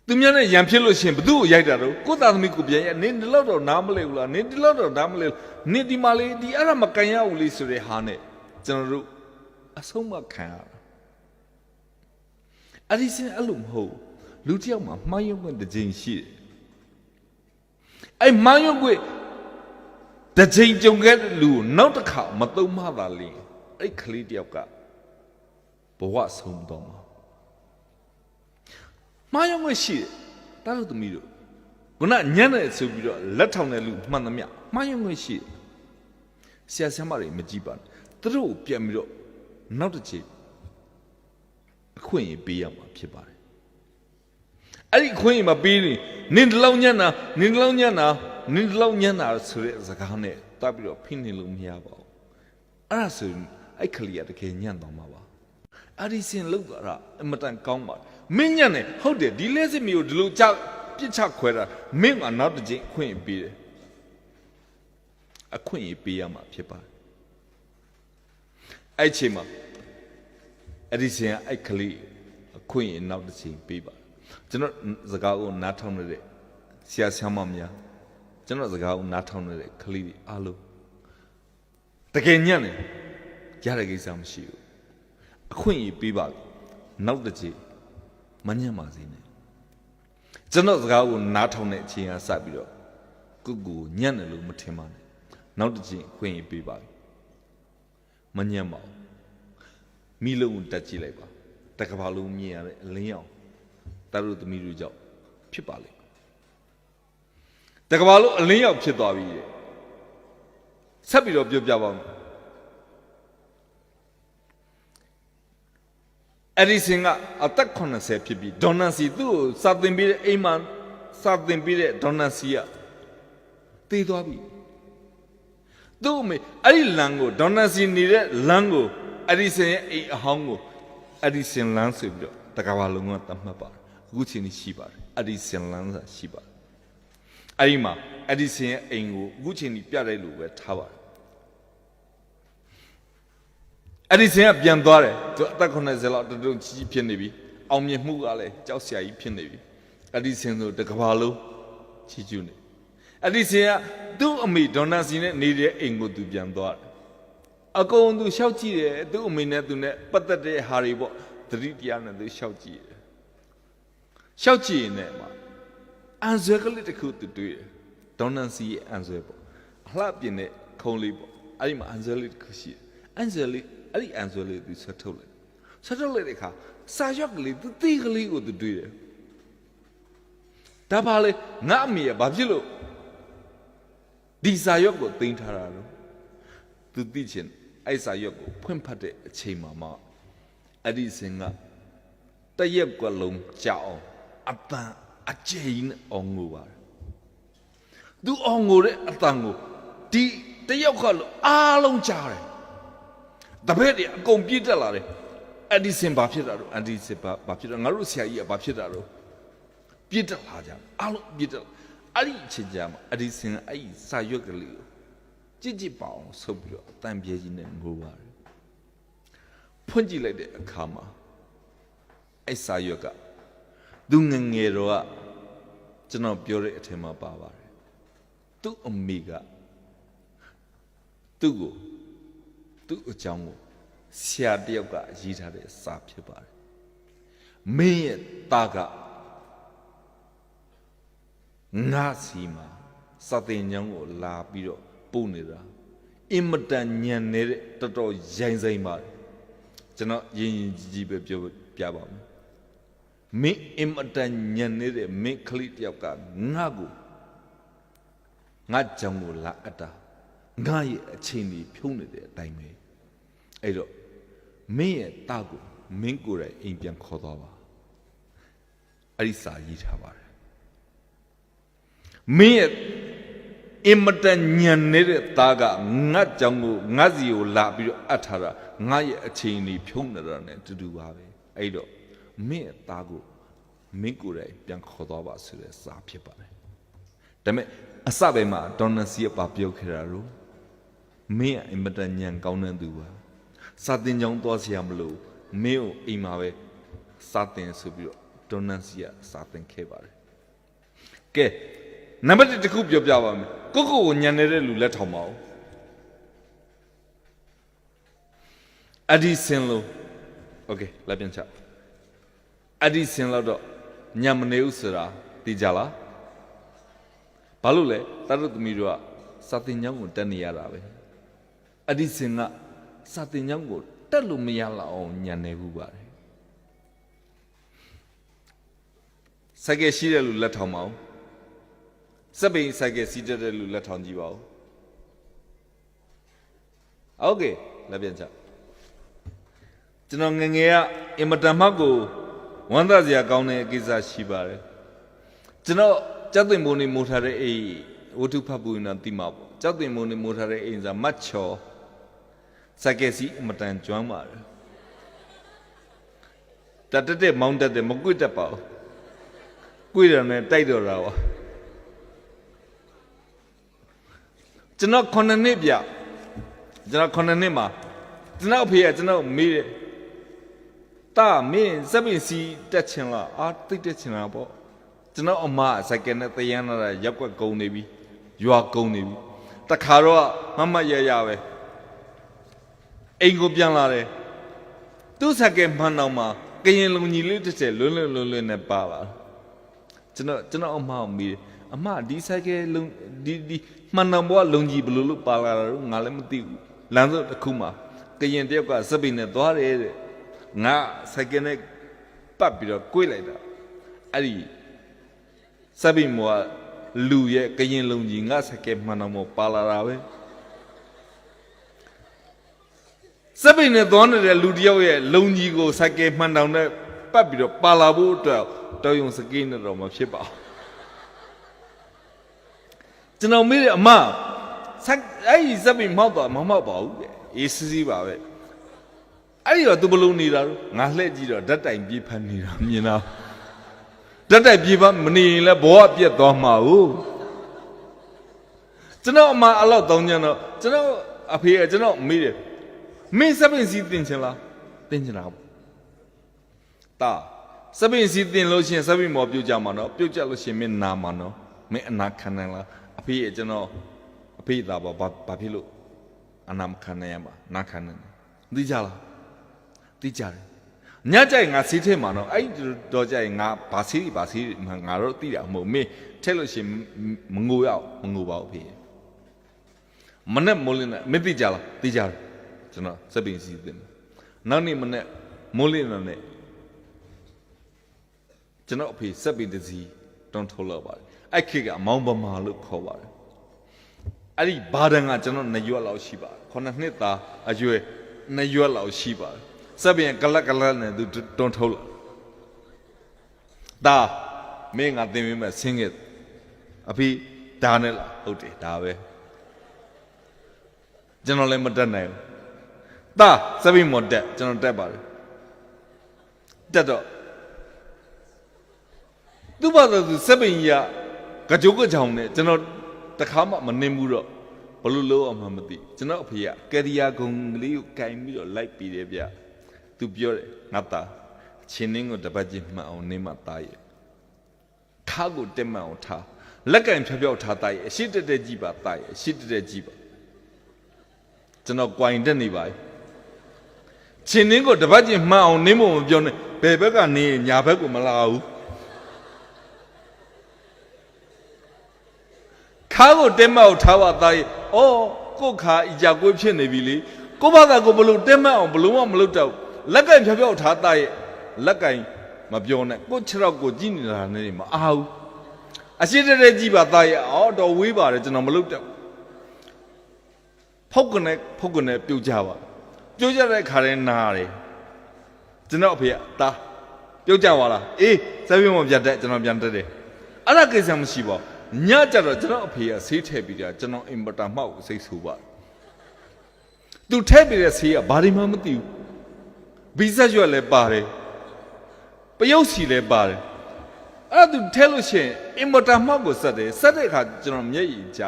သူများနဲ့ရံဖြစ်လို့ရှင်ဘသူ့ကိုရိုက်တာတော့ကိုသားသမီးကိုပြန်ရနင်းဒီလောက်တော့နားမလဲဘူးလားနင်းဒီလောက်တော့နားမလဲနင်းဒီမှာလေဒီအဲ့ဒါမကန်ရဘူးလေဆိုတဲ့ဟာနဲ့ကျွန်တော်တို့အဆုံးမခံရတာအဲ့ဒီစင်အဲ့လိုမဟုတ်လူတစ်ယောက်မှာမှားယွင်းခွင့်တစ်ကြိမ်ရှိတယ်အဲ့မှားယွင်းခွင့်တစ်ကြိမ်ကြုံခဲ့တဲ့လူကိုနောက်တစ်ခါမသုံးမှသာလေအဲ့ကလေးတစ်ယောက်ကဘဝဆုံးတော့မှားယွင်းခွင့်ရှိတယ်တားလို့သမီးတို့ခုနညံ့တယ်ဆိုပြီးတော့လက်ထောင်တဲ့လူမှန်သမျှမှားယွင်းခွင့်ရှိတယ်ဆရာဆရာမတွေမကြည့်ပါနဲ့သူတို့ကိုပြန်ပြီးတော့နောက်တစ်ချိန်အခွင့်အရေးပေးရမှာဖြစ်ပါတယ်အဲ့ဒီအခွင့်အရေးမပေးရင်နင်းတလောင်းညံ့တာနင်းတလောင်းညံ့တာနင်းတလောင်းညံ့တာဆိုတဲ့စကားနဲ့တွားပြီးတော့ဖိနေလို့မရပါဘူးအဲ့ဒါဆိုရင်အဲ့ခလီကတကယ်ညံ့သွားမှာပါအဲ့ဒီစင်လောက်သွားတာအမတန်ကောင်းပါတယ်မင်းညံ့တယ်ဟုတ်တယ်ဒီလက်စစ်မျိုးဒီလိုကြပြစ်ချခွဲတာမင်းကနောက်တစ်ချိန်အခွင့်အရေးပေးတယ်အခွင့်အရေးပေးရမှာဖြစ်ပါတယ်အဲ့ချိန်မှာအဲ့ဒီစင်ကအဲ့ကလေးအခွင့်အရေးနောက်တစ်ချိန်ပေးပါကျွန်တော်စကားကိုနားထောင်နေတဲ့ဆရာဆရာမများကျွန်တော်စကားကိုနားထောင်နေတဲ့ကလေးတွေအားလုံးတကယ်ညံ့တယ်ရတဲ့ကိစ္စမရှိဘူးအခွင့်အရေးပေးပါနောက်တစ်ချိန်မညံ့ပါစေနဲ့ကျွန်တော်စကားကိုနားထောင်တဲ့အချိန်ကစပြီးတော့ကိုညံ့တယ်လို့မထင်ပါနဲ့နောက်တစ်ချိန်အခွင့်အရေးပေးပါမညံ့ပါဘူးမိလုံးကိုတက်ကြည့်လိုက်ပါတကဘာလုံးမြင်ရတဲ့အလင်းရောင်တာတို့သမီးတို့ကြောင့်ဖြစ်ပါလေတကဘာလုံးအလင်းရောင်ဖြစ်သွားပြီဆက်ပြီးတော့ပြောပြပါမယ်အဲ့ဒီစင်ကအသက်80ဖြစ်ပြီးဒေါ်နန်စီသူ့ကိုစာသင်ပေးတဲ့အိမ်မှာစာသင်ပေးတဲ့ဒေါ်နန်စီကတေးသွားပြီသူ့အမေအဲ့ဒီလမ်းကိုဒေါ်နန်စီနေတဲ့လမ်းကိုအဲ့ဒီစင်ရဲ့အိမ်အဟောင်းကိုအဲ့ဒီစင်လမ်းဆိုပြီးတော့တကဘာလုံးကတတ်မှတ်ပါတယ်အခုချိန်ကြီးရှိပါတယ်အဲ့ဒီစင်လမ်းဆိုတာရှိပါတယ်အဲ့ဒီမှာအဲ့ဒီစင်ရဲ့အိမ်ကိုအခုချိန်ကြီးပြလိုက်လို့ပဲထားပါတယ်အဲ့ဒီစင်ကပြန်သွားတယ်သူအသက်80လောက်တုံကြီးဖြစ်နေပြီအောင်မြင်မှုကလည်းကြောက်စရာကြီးဖြစ်နေပြီအဲ့ဒီစင်ဆိုတကဘာလုံးချီကျူးနေအဲ့ဒီစင်ကသူ့အမေဒေါ်နာစီနဲ့နေတဲ့အိမ်ကိုသူပြန်သွားတယ်အကုန်သူရှောက်ကြည့်တယ်သူ့အမေနဲ့သူနဲ့ပတ်သက်တဲ့ဟာတွေပေါ့သတိတရားနဲ့သူရှောက်ကြည့်တယ်ရှောက်ကြည့်နေမှာအန်ဇွဲကလေးတစ်ခုသူတွေ့တယ်ဒေါ်နန်စီရဲ့အန်ဇွဲပေါ့အလှပြင်းတဲ့ခုံးလေးပေါ့အဲ့ဒီမှာအန်ဇွဲလေးတစ်ခုရှိတယ်အန်ဇွဲလေးအဲ့ဒီအန်ဇွဲလေးသူဆက်ထုတ်လိုက်တဲ့အခါစာရွက်ကလေးသူသိကလေးကိုသူတွေ့တယ်ဒါပါလေငါအမေကဘာဖြစ်လို့ဒီစာရွက်ကိုသိမ်းထားတာလို့သူသိချင်အဲ့စာရွက်ကိုဖွင့်ဖတ်တဲ့အချိန်မှာအဲ့ဒီစင်ကတရက်ကွက်လုံးကြောက်အောင်အပန်းအကျဉ်းအောင်ငိုပါတယ်သူအောင်ငိုတဲ့အတန်ကိုဒီတယောက်ကလို့အားလုံးကြားတယ်တပည့်တွေအကုန်ပြည့်တက်လာတယ်အဲ့ဒီစင်ဘာဖြစ်တာတော့အန်ဒီစင်ဘာဖြစ်တာငါတို့ဆရာကြီးကဘာဖြစ်တာတော့ပြည့်တက်လာကြအားလုံးပြည့်တက်အဲ့ဒီအချိန်ကြာမှာအဲ့ဒီစင်အဲ့ဒီစာရွက်ကလေးကိုကြည့်ပါအောင်ဆုပ်ပြီးတော့အတန်ပြဲကြီးနဲ့ငိုပါတယ်ဖွင့်ကြည့်လိုက်တဲ့အခါမှာအဲ့စာရွက်ကသူငငယ်တော့ကျွန်တော်ပြောတဲ့အထက်မှာပါပါတယ်သူ့အမေကသူ့ကိုသူ့အကြောင်းကိုဆရာတယောက်ကရေးထားတဲ့စာဖြစ်ပါတယ်မင်းရဲ့သားကငါစီမှာစာသင်ကျောင်းကိုလာပြီးတော့ပို့နေတာအင်မတန်ညံနေတဲ့တော်တော်ရိုင်းစိမ့်ပါတယ်ကျွန်တော်ရင်ကြီးပဲပြောပြပါမယ်မင်းအင်မတန်ညံနေတဲ့မင်းကလေးတယောက်ကငါ့ကိုငါကြောင့်ကိုလာအပ်တာ ငါရဲ့အချိန်ကြီးဖြုံးနေတဲ့အတိုင်းပဲအဲ့တော့မင်းရဲ့တာကိုမင်းကိုယ်တိုင်အိမ်ပြန်ခေါ်သွားပါအဲ့ဒီစာရေးထားပါတယ်မင်းရဲ့အင်မတန်ညံနေတဲ့သားကငါ့ကြောင့်ကိုငါ့စီကိုလာပြီးတော့အပ်ထားတာငါရဲ့အချိန်ကြီးဖြုံးနေတာနဲ့တူတူပါပဲအဲ့တော့မင်းရဲ့သားကိုမင်းကိုယ်တိုင်ပြန်ခေါ်သွားပါဆိုတဲ့စာဖြစ်ပါတယ်ဒါပေမဲ့အစပဲမှာဒေါ်နစီကပါပြောခဲ့တာလို့မင်းအင်မတန်ညံကောင်းတဲ့သူပါစာတင်ကြောင်းသွားစရာမလိုမင်းကိုအိမ်မှာပဲစာတင်ဆိုပြီးတော့ဒေါ်နစီကစာတင်ခဲ့ပါတယ်ကဲနံပါတ်1တစ်ခုပြောပြပါမယ်ကိုညံနေတဲ့လူလက်ထောင်ပါဦးအဒီစင်လို့โอเคလက်ပြန်ချအဒီစင်လို့တော့ညံမနေဘူးဆိုတာသိကြလားဘာလို့လဲတတ်တို့သမီးတို့ကစာတင်ကြောင်းကိုတက်နေရတာပဲအဒီစင်ကစာတင်ကြောင်းကိုတက်လို့မရလောက်အောင်ညံနေဘူးပါတယ်စကဲရှိတဲ့လူလက်ထောင်ပါဦးစပိန်စကဲစီးတဲ့လူလက်ထောင်ကြည့်ပါဦးโอเคလက်ပြန်ချကျွန်တော်ငငယ်ကအင်မတန်မှကိုဝမ်းသာစရာကောင်းတဲ့ကိစ္စရှိပါတယ်ကျွန်တော်ကြောက်တင်မိုးနေမိုးထားတဲ့အိမ်ဝတ္ထုဖတ်ပူနေတာသိမှာပေါ့ကြောက်တင်မိုးနေမိုးထားတဲ့အိမ်စာမတ်ချော်စကဲစီအမတန်ကျွမ်းပါတယ်တတ်တဲ့မောင်းတတ်တဲ့မကွတ်တတ်ပါဘူးကွေ့တယ်နဲ့တိုက်တော့တာပါကျွန်တော်9နှစ်ပြကျွန်တော်9နှစ်မှာကျွန်တော်အဖေကကျွန်တော်မေးတယ်တာမင်းစပင်းစီတက်ချင်လားအာတိတ်တက်ချင်လားပေါ့ကျွန်တော်အမစကဲနဲ့တယန်းလာရက်ွက်ကုန်းနေပြီရွာကုန်းနေပြီတခါတော့မရပဲအိမ်ကိုပြန်လာတယ်သူ့စကဲမှန်တော့မှကရင်လုံကြီးလေးတစ်ချက်လွန်းနဲ့ပါလာကျွန်တော်အမကိုမေးတယ်အမဒီစကဲလုံဒီမှန်တော့ဘွားလုံကြီးဘလို့ပါလာတာငါလည်းမသိဘူးလမ်းစုတစ်ခုမှာကရင်တယောက်ကစပိန်နဲ့သွားတယ်တဲ့ငါစကဲနဲ့ပတ်ပြီးတော့ကိုွေးလိုက်တာအဲ့ဒီစပိန်မောလူရဲ့ကရင်လုံကြီးငါစကဲမှန်တော့မပါလာတာပဲစပိန်နဲ့သွားနေတဲ့လူတယောက်ရဲ့လုံကြီးကိုစကဲမှန်တောင်နဲ့ပတ်ပြီးတော့ပါလာဖို့အတွက်တော်ရုံစကင်းနဲ့တော့မဖြစ်ပါဘူးကျွန်တော်မေးတယ်အမအဲ့ဒီစပိန်မောက်တော့မမောက်ပါဘူးအေးစီးပါပဲအဲ့ဒီတော့သူဘလို့နေတာတော့ငါလှည့်ကြည့်တော့ဓာတ်တိုင်ပြေးဖန်နေတာမြင်တော့ဓာတ်တိုင်ပြေးဖန်မနေရင်လည်းဘောကပြက်သွားမှာဟုတ်ကျွန်တော်အမအဲ့လောက်တောင်းကြတော့ကျွန်တော်အဖေကကျွန်တော်မေးတယ်မင်းစပိန်စီးတင်ချင်လားတင်ချင်တာတာစပိန်စီးတင်လို့ရှိရင်စပိန်မော်ပြုတ်ကြမှာနော်ပြုတ်ကြလို့ရှိရင်မင်းနာမှာနော်မင်းအနာခံနိုင်လားအဖေကကျွန်တော်အဖေသားဘာဖြစ်လို့အနာမခံနိုင်ရမှာနာခံနိုင်သိကြလားသိကြတယ်ညကြိုင်ငါစီးထဲမှာနော်အဲ့တော့ကြိုင်ငါဘာစီးငါတော့သိတာမဟုတ်မင်းထဲလို့ရှိရင်မငိုရအောင်မငိုပါဘူးဖေမနဲ့မိုးလင်းနဲ့မသိကြလားသိကြတယ်ကျွန်တော်စပိန်စီးတယ်နောက်နေ့မနဲ့မိုးလင်းနဲ့ကျွန်တော်အဖေစပိန်တစီတွန်းထုတ်လောက်ပါတယ်အဲ့ခေတ်ကမောင်ပမာလို့ခေါ်ပါတယ်အဲ့ဒီဘာဒန်ကကျွန်တော်2ရွက်လောက်ရှိပါတယ်9နှစ်သားအရွယ်2ရွက်လောက်ရှိပါတယ်စပိန်ကလတ်နဲ့သူတွန်းထုတ်လာဒါမင်းငါသင်ပေးမယ်ဆင်းခဲ့အဖေဒါနဲ့လားဟုတ်တယ်ဒါပဲကျွန်တော်လည်းမတက်နိုင်ဘူးဒါစပိန်မော်တက်ကျွန်တော်တက်ပါတယ်တက်တော့သူ့ဘာသာသူစပိန်ကြီးကကြိုးကကြောင်နဲ့ကျွန်တော်တခါမှမနှင်းဘူးတော့ဘလို့လို့အောင်မှမသိကျွန်တော်အဖေကကယ်ရီယာဂုံလေးကိုကင်ပြီးတော့လိုက်ပြီးတယ်ဗျသူပြောတယ်ငါသားချင်းနှင်းကိုတပတ်ချင်းမှတ်အောင်နေမှသားရဲ့ခါကိုတက်မှတ်အောင်ထားလက်ကင်ဖြောက်ထားသားရဲ့အရှိတက်တက်ကြည့်ပါသားရဲ့အရှိတက်တက်ကြည့်ပါကျွန်တော်ကြွိုင်တက်နေပါချင်းနှင်းကိုတပတ်ချင်းမှတ်အောင်နေမို့မပြောနဲ့ဘယ်ဘက်ကနေညာဘက်ကိုမလာဘူးခါကိုတက်မှတ်အောင်ထားပါသားရဲ့အော်ကိုခါအကြကွေးဖြစ်နေပြီလေကိုဘာသာကိုဘလို့တက်မှတ်အောင်ဘလို့မှမလုပ်တော့လက်ကင်ဖြောက်ထားသားရဲ့လက်ကင်မပြောနဲ့ကိုခြေထောက်ကိုကြည့်နေတာနဲ့မအားဘူးအရှိတက်တက်ကြည့်ပါသားရဲ့အော်တော်ဝေးပါတယ်ကျွန်တော်မလုပ်တော့ ဖောက်ကနေပြုတ်ကြပါပြုတ်ကြတဲ့ခါတိုင်းနာတယ်ကျွန်တော်အဖေကတာပြုတ်ကြပါလားအေးစက်ပြမပြတ်တဲ့ကျွန်တော်ပြန်တက်တယ်အဲ့ဒါကိစ္စမရှိပါညကြတော့ကျွန်တော်အဖေကဆေးထည့်ပြီးတာကျွန်တော်အင်ပတာမှောက်စိတ်ဆူပါသူထည့်ပြီးတဲ့ဆေးကဘာဒီမှမသိဘူးဘီဆက်ရွက်လည်းပါတယ်ပယုတ်စီလည်းပါတယ်အဲ့ဒါသူထဲလို့ရှိရင်အင်မတာမှောက်ကိုဆက်တယ်ဆက်တဲ့အခါကျွန်တော်မျက်ရည်ကျ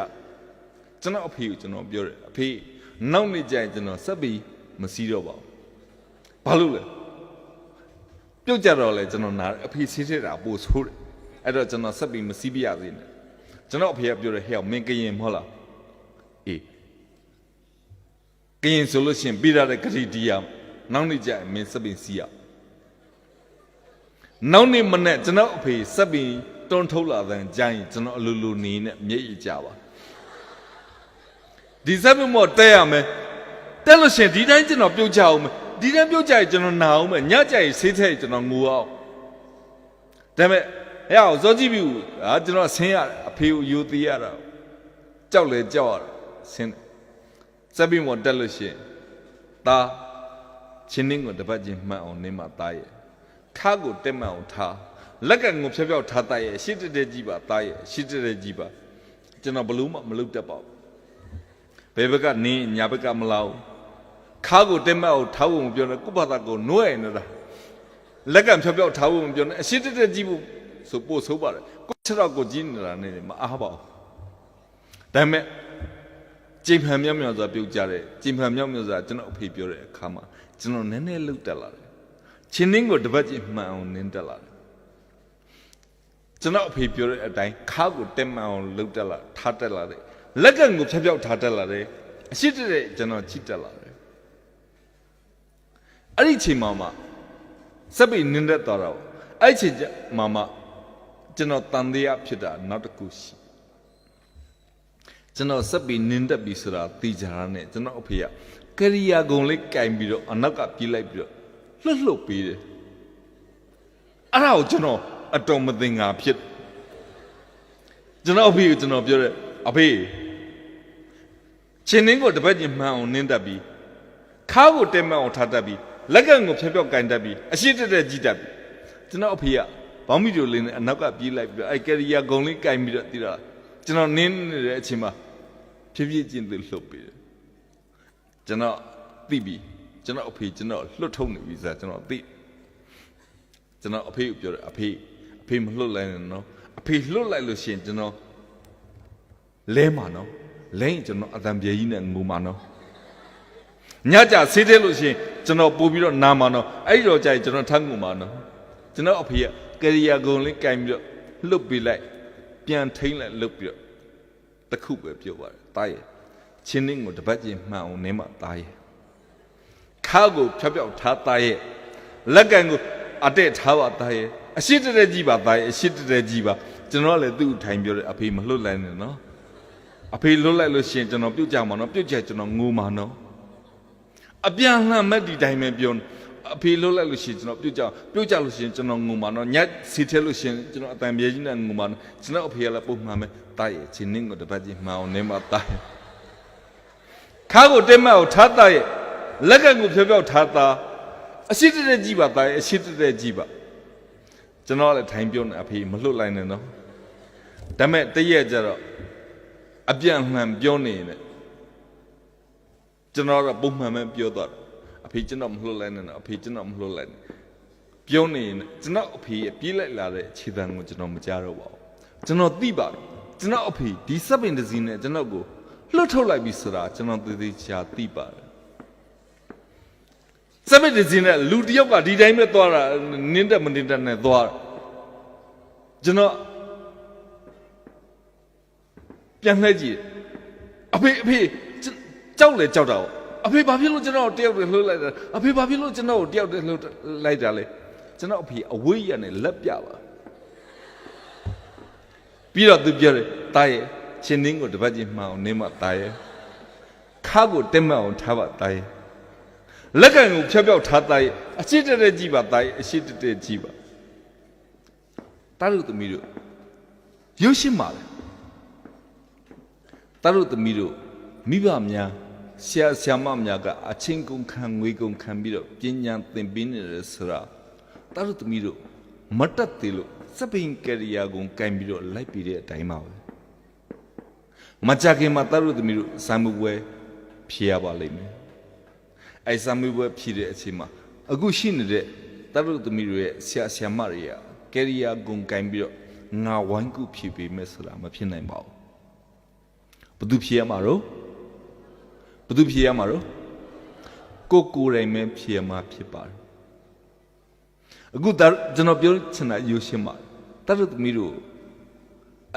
ကျွန်တော်အဖေကိုကျွန်တော်ပြောတယ်အဖေနောက်နေ့ကျရင်ကျွန်တော်ဆက်ပြီးမစီးတော့ပါဘူးဘာလို့လဲပြုတ်ကြတော့လေကျွန်တော်နာအဖေစီးထက်တာပို့ဆိုးတယ်အဲ့တော့ကျွန်တော်ဆက်ပြီးမစီးပြရသေးနဲ့ကျွန်တော်အဖေကပြောတယ်ဟဲ့မင်းကရင်မဟုတ်လားအေးကရင်ဆိုလို့ရှိရင်ပြီးရတဲ့ဂရီတီယာနောက်နေ့ကျရင်မင်းဆက်ပြီးစီးရနောက်နေ့မနေ့ကျွန်တော်အဖေဆက်ပြီးတွန်းထုတ်လာတဲ့ကြိုင်းကျွန်တော်အလိုလိုနေနဲ့မျက်ရည်ကျပါဒီဆက်ပြီးမော်တဲရမယ်တဲလို့ရှိရင်ဒီတိုင်းကျွန်တော်ပြုတ်ကြအောင်မယ်ဒီတိုင်းပြုတ်ကြရင်ကျွန်တော်နာအောင်မယ်ညကြရင်ဆေးထဲကျွန်တော်ငိုအောင်ဒါပေမဲ့ဟဲ့အောင်စောကြည့်ပြီကျွန်တော်ဆင်းရအဖေကိုယူသေးရတာကြောက်လေကြောက်ရတာဆင်းဆက်ပြီးမော်တက်လို့ရှိရင်ဒါချင်းနှင်းကိုတပတ်ချင်းမှတ်အောင်နေမှာသားရဲ့ခါကိုတက်မှတ်အောင်ထားလက်ကငုံဖြောက်ဖြောက်ထားသားရဲ့ရှစ်တဲ့ကြီးပါသားရဲ့ရှစ်တဲ့ကြီးပါကျွန်တော်ဘလို့မှမလုပ်တတ်ပါဘူးဘယ်ဘက်ကနင်းညာဘက်ကမလောက်ခါကိုတက်မှတ်အောင်ထားဖို့မပြောနဲ့ကိုယ့်ဘာသာကိုနှွဲ့နေတာလက်ကဖြောက်ဖြောက်ထားဖို့မပြောနဲ့အရှစ်တဲ့ကြီးဖို့ဆိုပို့ဆိုးပါတယ်ကိုယ့်ခြေတော့ကိုကြီးနေတာနေမအားပါဘူးဒါပေမဲ့ကြိမ်ဖန်မြောက်မြောက်ဆိုတာပြုတ်ကြတယ်ကြိမ်ဖန်မြောက်မြောက်ဆိုတာကျွန်တော်အဖေပြောတဲ့အခါမှာကျွန်တော်နည်းနည်းလှုပ်တက်လာတယ်ချင်းနှင်းကိုတပတ်ချင်းမှန်အောင်နင်းတက်လာတယ်ကျွန်တော်အဖေပြောတဲ့အတိုင်းခါကိုတက်မှန်အောင်လှုပ်တက်လာထားတက်လာတယ်လက်ကကိုဖြောက်ဖြောက်ထားတက်လာတယ်အရှိတဲ့ကျွန်တော်ချစ်တက်လာတယ်အဲ့ဒီချိန်မှာစက်ပြီးနင်းတက်သွားတော့အဲ့ချိန်မှာကျွန်တော်တန်တရားဖြစ်တာနောက်တစ်ခုရှိကျွန်တော်စက်ပြီးနင်းတက်ပြီးဆိုတာသိကြတာနဲ့ကျွန်တော်အဖေကကရိယာကုံလေးကင်ပြီးတော့အနောက်ကပြေးလိုက်ပြီးတော့လှုပ်ပေးတယ်အဲ့ဒါကိုကျွန်တော်အတော်မသိငါဖြစ်ကျွန်တော်အဖေကိုကျွန်တော်ပြောတယ်အဖေချင်းနှင်းကိုတပတ်ချင်းမှန်အောင်နင်းတက်ပြီးခါကိုတဲမှန်အောင်ထားတတ်ပြီးလက်ကကိုဖြောက်ဖြောက်ကင်တတ်ပြီးအရှိတဲ့ကြီးတတ်ပြီးကျွန်တော်အဖေကဘောင်းမီတို့လေးနဲ့အနောက်ကပြေးလိုက်ပြီးတော့အဲ့ကရိယာကုံလေးကင်ပြီးတော့တီးတာကျွန်တော်နင်းနေတဲ့အချိန်မှာဖြည်းဖြည်းချင်းသူလှုပ်ပေးတယ်ကျွန်တော်သိပြီကျွန်တော်အဖေကျွန်တော်လွတ်ထုတ်နေပြီဆိုတာကျွန်တော်သိကျွန်တော်အဖေကိုပြောတယ်အဖေမလွတ်လိုက်နဲ့နော်အဖေလွတ်လိုက်လို့ရှိရင်ကျွန်တော်လဲမှာနော်လဲရင်ကျွန်တော်အတံပြေကြီးနဲ့ငိုမှာနော်ညကြဆေးသေးလို့ရှိရင်ကျွန်တော်ပို့ပြီးတော့နာမှာနော်အဲ့တော့ကြာရင်ကျွန်တော်ထမ်းငိုမှာနော်ကျွန်တော်အဖေကကရိယာကုံလေးကင်ပြီးတော့လှုပ်ပေးလိုက်ပြန်ထိမ့်လိုက်လှုပ်ပြီးတော့တခုပဲပြောပါတယ်တားရဲ့ချင်းနှင်းကိုတပတ်ချင်းမှန်အောင်နေမှာတားရဲ့ခါကိုဖြောက်ဖြောက်ထားတားရဲ့လက်ကံကိုအတက်ထားပါတားရဲ့အရှိတဲ့ကြီးပါတားရဲ့အရှိတဲ့ကြီးပါကျွန်တော်ကလည်းသူ့ထိုင်ပြောတယ်အဖေမလွတ်လိုက်နဲ့နော်အဖေလွတ်လိုက်လို့ရှိရင်ကျွန်တော်ပြုတ်ကြမှာနော်ပြုတ်ကြကျွန်တော်ငိုမှာနော်အပြန်လှန်မဲ့ဒီတိုင်းပဲပြောအဖေလွတ်လိုက်လို့ရှိရင်ကျွန်တော်ပြုတ်ကြလို့ရှိရင်ကျွန်တော်ငုံမှာနော်ညစီထဲလို့ရှိရင်ကျွန်တော်အတန်ပြေကြီးနဲ့ငုံမှာနော်ကျွန်တော်အဖေကလည်းပုံမှန်ပဲတားရဲ့ချင်းနှင်းကိုတပတ်ကြီးမှအောင်နေမှာတားရဲ့ခါကိုတက်မှတ်ကိုထားတာရဲ့လက်ကကိုဖြောက်ဖြောက်ထားတာအရှိတဲ့ကြီးပါတားရဲ့အရှိတဲ့ကြီးပါကျွန်တော်လည်းထိုင်ပြုံးနေအဖေမလွတ်လိုက်နဲ့နော်ဒါမဲ့တရက်ကျတော့အပြန်လှန်ပြောနေတယ်ကျွန်တော်ကပုံမှန်ပဲပြောသွားတယ်အဖေကျွန်တော်မလွတ်လိုက်နဲ့နော်အဖေကျွန်တော်မလွတ်လိုက်နဲ့ပြောနေရင်ကျွန်တော်အဖေပြေးလိုက်လာတဲ့ခြေတံကိုကျွန်တော်မကြားတော့ပါဘူးကျွန်တော်သိပါတယ်ကျွန်တော်အဖေဒီစက်ပင်တစ်စီးနဲ့ကျွန်တော်ကိုလွတ်ထုတ်လိုက်ပြီဆိုတာကျွန်တော်သေသေးချာသိပါတယ်စက်ပင်တစ်စီးနဲ့လူတစ်ယောက်ကဒီတိုင်းပဲသွားတာနင်းတက်မနင်းတက်နဲ့သွားကျွန်တော်ပြန်လှည့်ကြည့်အဖေကြောက်လေကြောက်တာအဖေဘာဖြစ်လို့ကျွန်တော်တယောက်တည်းလှုပ်လိုက်တာအဖေဘာဖြစ်လို့ကျွန်တော်တယောက်တည်းလှုပ်လိုက်တာလဲကျွန်တော်အဖေအဝေးရနဲ့လက်ပြပါပြီးတော့သူပြောတယ်တားရဲ့ချင်းနှင်းကိုတပတ်ချင်းမှအောင်နေမှတားရဲ့ခါကိုတက်မှအောင်ထားပါတားရဲ့လက်ကံကိုဖြောက်ဖြောက်ထားတားရဲ့အရှိတဲ့ကြီးပါတားရဲ့အရှိတဲ့ကြီးပါတားလို့သမီးတို့ရုပ်ရှင်ပါလေတားလို့သမီးတို့မိဘများ ဆရာဆရာမများကအချင်းကုန်ခံငွေကုန်ခံပြီးတော့ပညာသင်ပေးနေတယ်ဆိုတာတာတို့သမီးတို့မတတ်သေးလို့စပင်ကရိယာကုန်ကင်ပြီးတော့လိုက်ပြီးတဲ့အတိုင်းပါပဲမကြခင်မှာတာတို့သမီးတို့စာမှုပွဲဖြေရပါလိမ့်မယ်အဲစာမှုပွဲဖြေတဲ့အချိန်မှာအခုရှိနေတဲ့တာတို့သမီးတို့ရဲ့ဆရာဆရာမတွေကကရိယာကုန်ကင်ပြီးတော့ငါဝိုင်းကုဖြေပေးမယ်ဆိုတာမဖြစ်နိုင်ပါဘူးဘယ်သူဖြေရမှာတော့ဘယ်သူဖြေရမှာတော့ကိုယ်တိုင်ပဲဖြေရမှာဖြစ်ပါတယ်အခုကျွန်တော်ပြောချင်တာယူရှင်းပါတတ်သမီးတို့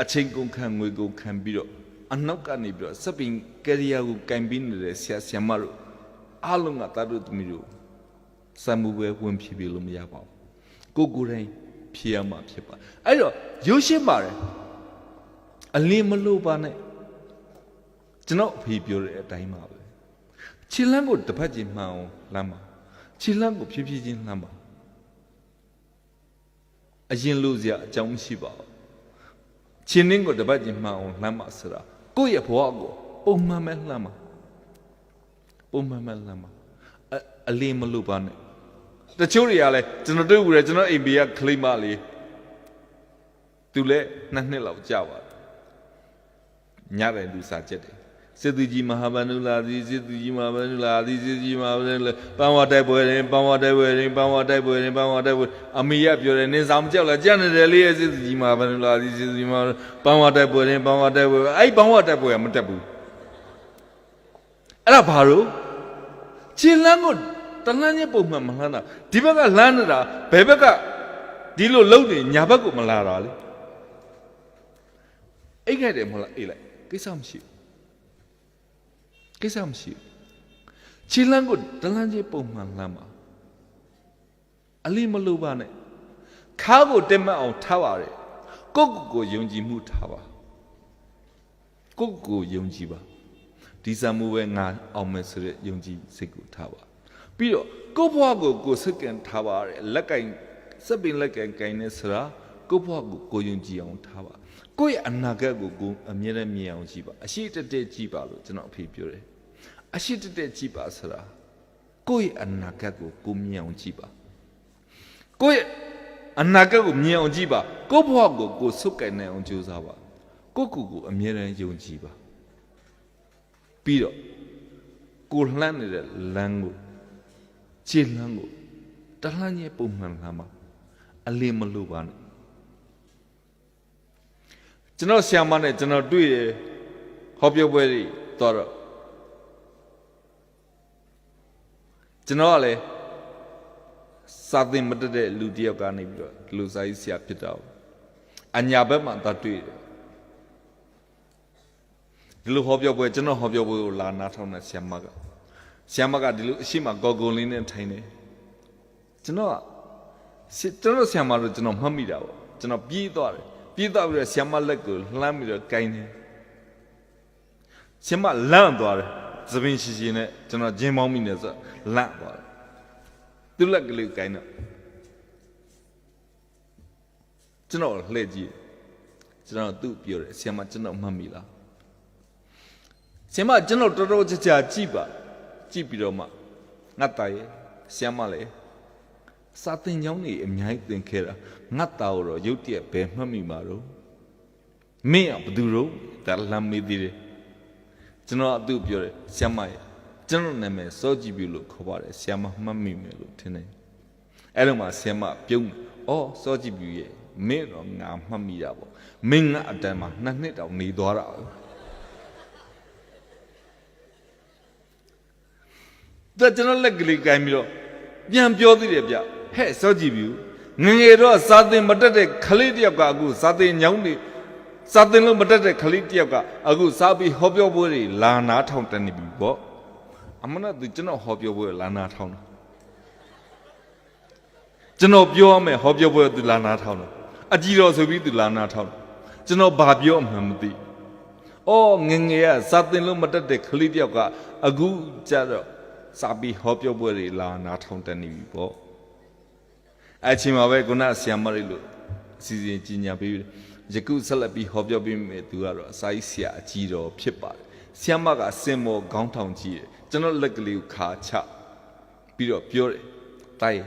အချိန်ကုန်ခံငွေကုန်ခံပြီးတော့အနောက်ကနေပြီးတော့စပင်ကရိယာကိုကင်ပြီးနေတဲ့ဆရာဆရာမတို့အားလုံးကတတ်သမီးတို့စံမှုပဲဝင်ဖြေပြလို့မရပါဘူးကိုယ်တိုင်ဖြေရမှာဖြစ်ပါအဲ့တော့ယူရှင်းပါတယ်အလင်းမလို့ပါနဲ့ကျွန်တော်အဖေပြောတဲ့အတိုင်းပါပဲခြေလမ်းကိုတစ်ဖက်ချင်းမှန်အောင်လမ်းပါခြေလမ်းကိုဖြည်းဖြည်းချင်းလှမ်းပါအရင်လို့စရာအကြောင်းမရှိပါဘူးခြေနှင်းကိုတစ်ဖက်ချင်းမှန်အောင်လှမ်းပါဆိုတာကိုယ့်ရဲ့ဘဝကိုပုံမှန်ပဲလှမ်းပါပုံမှန်ပဲလှမ်းပါအလင်းမလို့ပါနဲ့တချို့တွေကလည်းကျွန်တော်တွေ့ဘူးလေကျွန်တော်အိမ်ဘေးကခလိမလေးသူလည်း2 နှစ်လောက်ကြာပါတယ်ညတယ်လူစားချက်တယ်စေသူကြီးမဟာဗန္ဓုလာသည်စေသူကြီးမဟာဗန္ဓုလာသည်စေသူကြီးမဟာဗန္ဓုလာပန်းဝတိုက်ပွဲရင်ပန်းဝတိုက်ပွဲရင်ပန်းဝတိုက်ပွဲရင်ပန်းဝတိုက်ပွဲအမေရပြောတယ်နင်းဆောင်မကြောက်လားကြက်နေတယ်လေးစေသူကြီးမဟာဗန္ဓုလာသည်စေသူကြီးမဟာပန်းဝတိုက်ပွဲရင်ပန်းဝတိုက်ပွဲအဲ့ပန်းဝတိုက်ပွဲကမတက်ဘူးအဲ့ဒါဘာလို့ခြေလမ်းကိုတလန်းချင်းပုံမှန်မလှမ်းတာဒီဘက်ကလှမ်းနေတာဘယ်ဘက်ကဒီလိုလုံနေညာဘက်ကိုမလာတာလေအိတ်ခဲ့တယ်မဟုတ်လားအေးလိုက်ကိစ္စမရှိဘူးကိစ္စမရှိဘူးခြေလမ်းကိုတလန်းချင်းပုံမှန်လှမ်းပါအလီမလို့ပါနဲ့ခါကိုတက်မအောင်ထားပါတယ်ကိုယုံကြည်မှုထားပါကိုယုံကြည်ပါဒီစံမှုပဲငါအောင်မယ်ဆိုတဲ့ယုံကြည်စိတ်ကိုထားပါပြီးတော့ကိုယ့်ဘဝကိုစက္ကန့်ထားပါတယ်လက်ကင်စပင်လက်ကင်ကင်နေစရာကိုယ့်ဘဝကိုယုံကြည်အောင်ထားပါကိုယ့်ရဲ့အနာဂတ်ကိုအမြဲတမ်းမြင်အောင်ကြည့်ပါအရှိတက်ကြည့်ပါလို့ကျွန်တော်အဖေပြောတယ်အရှိတက်ကြည့်ပါဆိုတာကိုယ့်ရဲ့အနာဂတ်ကိုမြင်အောင်ကြည့်ပါကိုယ့်ရဲ့အနာဂတ်ကိုမြင်အောင်ကြည့်ပါကိုယ့်ဘဝကိုစုပ်ကိုင်နိုင်အောင်ကြိုးစားပါကိုအမြဲတမ်းယုံကြည်ပါပြီးတော့ကိုလှမ်းနေတဲ့လမ်းကိုခြေလမ်းကိုတလှမ်းရဲ့ပုံမှန်လှမ်းပါအလင်းမလို့ပါနဲ့ကျွန်တော်ဆရာမနဲ့ကျွန်တော်တွေ့ရဟောပြောပွဲတွေတော့ကျွန်တော်ကလည်းစာသင်မတက်တဲ့လူတစ်ယောက်ကနေပြီးတော့လူစားကြီးဆရာဖြစ်တာအညာဘက်မှာတော့တွေ့တယ်ဒီလိုဟောပြောပွဲကျွန်တော်ဟောပြောပွဲကိုလာနားထောင်တဲ့ဆရာမကဒီလိုအရှိမကော်ကုံလေးနဲ့ထိုင်နေကျွန်တော်ဆရာမတို့ကျွန်တော်မှတ်မိတာပေါ့ကျွန်တော်ပြေးသွားတယ်ပြေးသွားပြီးတော့ဆရာမလက်ကိုလှမ်းပြီးတော့ကိုင်းတယ်ဆရာမလန့်သွားတယ်သပင်ရှိနဲ့ကျွန်တော်ဂျင်းပေါင်းမိနေဆိုလန့်သွားတယ်သူ့လက်ကလေးကိုင်းတော့ကျွန်တော်လှည့်ကြည့်ကျွန်တော်သူ့ပြောတယ်ဆရာမကျွန်တော်မှတ်မိလားဆရာမကျွန်တော်တော်တော်ကြာကြည့်ပါကြည့်ပြီးတော့မှငါတာရဲ့ဆရာမလည်းစာသင်ကျောင်းနေအများကြီးသင်ခဲ့တာငါတာကိုတော့ရုတ်တရက်ဘယ်မှတ်မိမှာတော့မင်းကဘယ်သူတော့ဒါလမ်းမေးသေးတယ်ကျွန်တော်အတူပြောတယ်ဆရာမရဲ့ကျွန်တော်နာမည်စောကြည့်ပြီလို့ခေါ်ပါတယ်ဆရာမမှတ်မိမယ်လို့ထင်တယ်အဲ့လိုမှဆရာမပြုံးအော်စောကြည့်ပြီရဲ့မင်းတော့ငါမှတ်မိတာပေါ့မင်းကအတန်းမှာ2 နှစ်တောင်နေသွားတာကျွန်တော်လက်ကလေးကိုင်းပြီးတော့ပြန်ပြောသေးတယ်ဗျဟဲ့စောကြည့်ပြီငငယ်တော့စာသင်မတက်တဲ့ခလေးတယောက်ကအခုစာသင်ညောင်းနေစာသင်လို့မတက်တဲ့ခလေးတယောက်ကအခုစားပြီးဟောပြောပွဲတွေလာနာထောင်တက်နေပြီပေါ့အမနဲ့သူကျွန်တော်ဟောပြောပွဲလာနာထောင်တာကျွန်တော်ပြောရမယ်ဟောပြောပွဲသူလာနာထောင်တာအကြည့်တော်ဆိုပြီးသူလာနာထောင်တာကျွန်တော်ဘာပြောမှမသိအော်ငငယ်ကစာသင်လို့မတက်တဲ့ခလေးတယောက်ကအခုကြတော့စာပြီးဟောပြောပွဲတွေလာနာထောင်တက်နေပြီပေါ့အဲ့ချိန်မှာပဲခုနဆရာမလေးလို့အစီအစဉ်ကြီးညာပေးယခုဆက်လက်ပြီးဟောပြောပေးမယ်သူကတော့အစာကြီးဆရာအကြီးတော်ဖြစ်ပါတယ် ဆီယမကစင်မောခေါင်းထောင်ကြည့်တယ်ကျွန်တော်လက်ကလေးကိုခါချပြီးတော့ပြောတယ်တိုင်း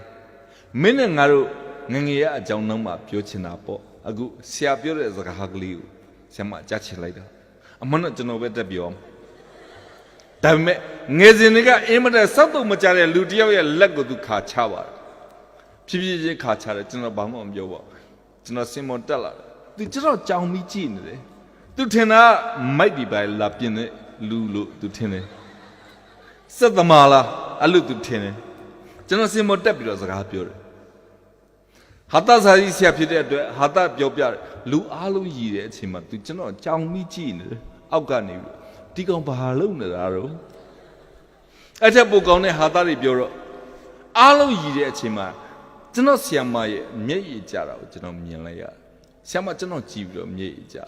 မင်းနဲ့ငါတို့ငငယ်ရအကြောင်းနောက်မှပြောချင်တာပေါ့အခုဆရာပြောတဲ့စကားကလေးကိုဆီယမကြားချင်လိုက်တာအမှန်တော့ကျွန်တော်ပဲတက်ပြောဒါပေမဲ့ငယ်စဉ်တွေကအင်းမတဲ့စောက်တော့မကြတဲ့လူတယောက်ရဲ့လက်ကိုသူခါချပါတယ်ဖြည်းဖြည်းချင်းခါချတယ်ကျွန်တော်ဘာမှမပြောပါကျွန်တော်စင်မောတက်လာတယ်သူကျွန်တော်ကြောင်ပြီးကြည့်နေတယ်သူထင်တာမိုက်ပြီးပဲလာပြင်းတဲ့လူလို့သူထင်တယ်စက်သမားလားအဲ့လိုသူထင်တယ်ကျွန်တော်စင်မောတက်ပြီးတော့စကားပြောတယ်ဟာတာစာကြီးဆရာဖြစ်တဲ့အတွက်ဟာတာပြောပြတယ်လူအားလုံးရည်တဲ့အချိန်မှာသူကျွန်တော်ကြောင်ပြီးကြည့်နေတယ်အောက်ကနေပြီးဒီကောင်ဘာလုပ်နေတာတော့အဲ့ထက်ပိုကောင်းတဲ့ဟာတာတွေပြောတော့အားလုံးရည်တဲ့အချိန်မှာကျွန်တော်ဆရာမရဲ့မျက်ရည်ကျတာကိုကျွန်တော်မြင်လိုက်ရတယ်ဆရာမကျွန်တော်ကြည့်ပြီးတော့မျက်ရည်ကျ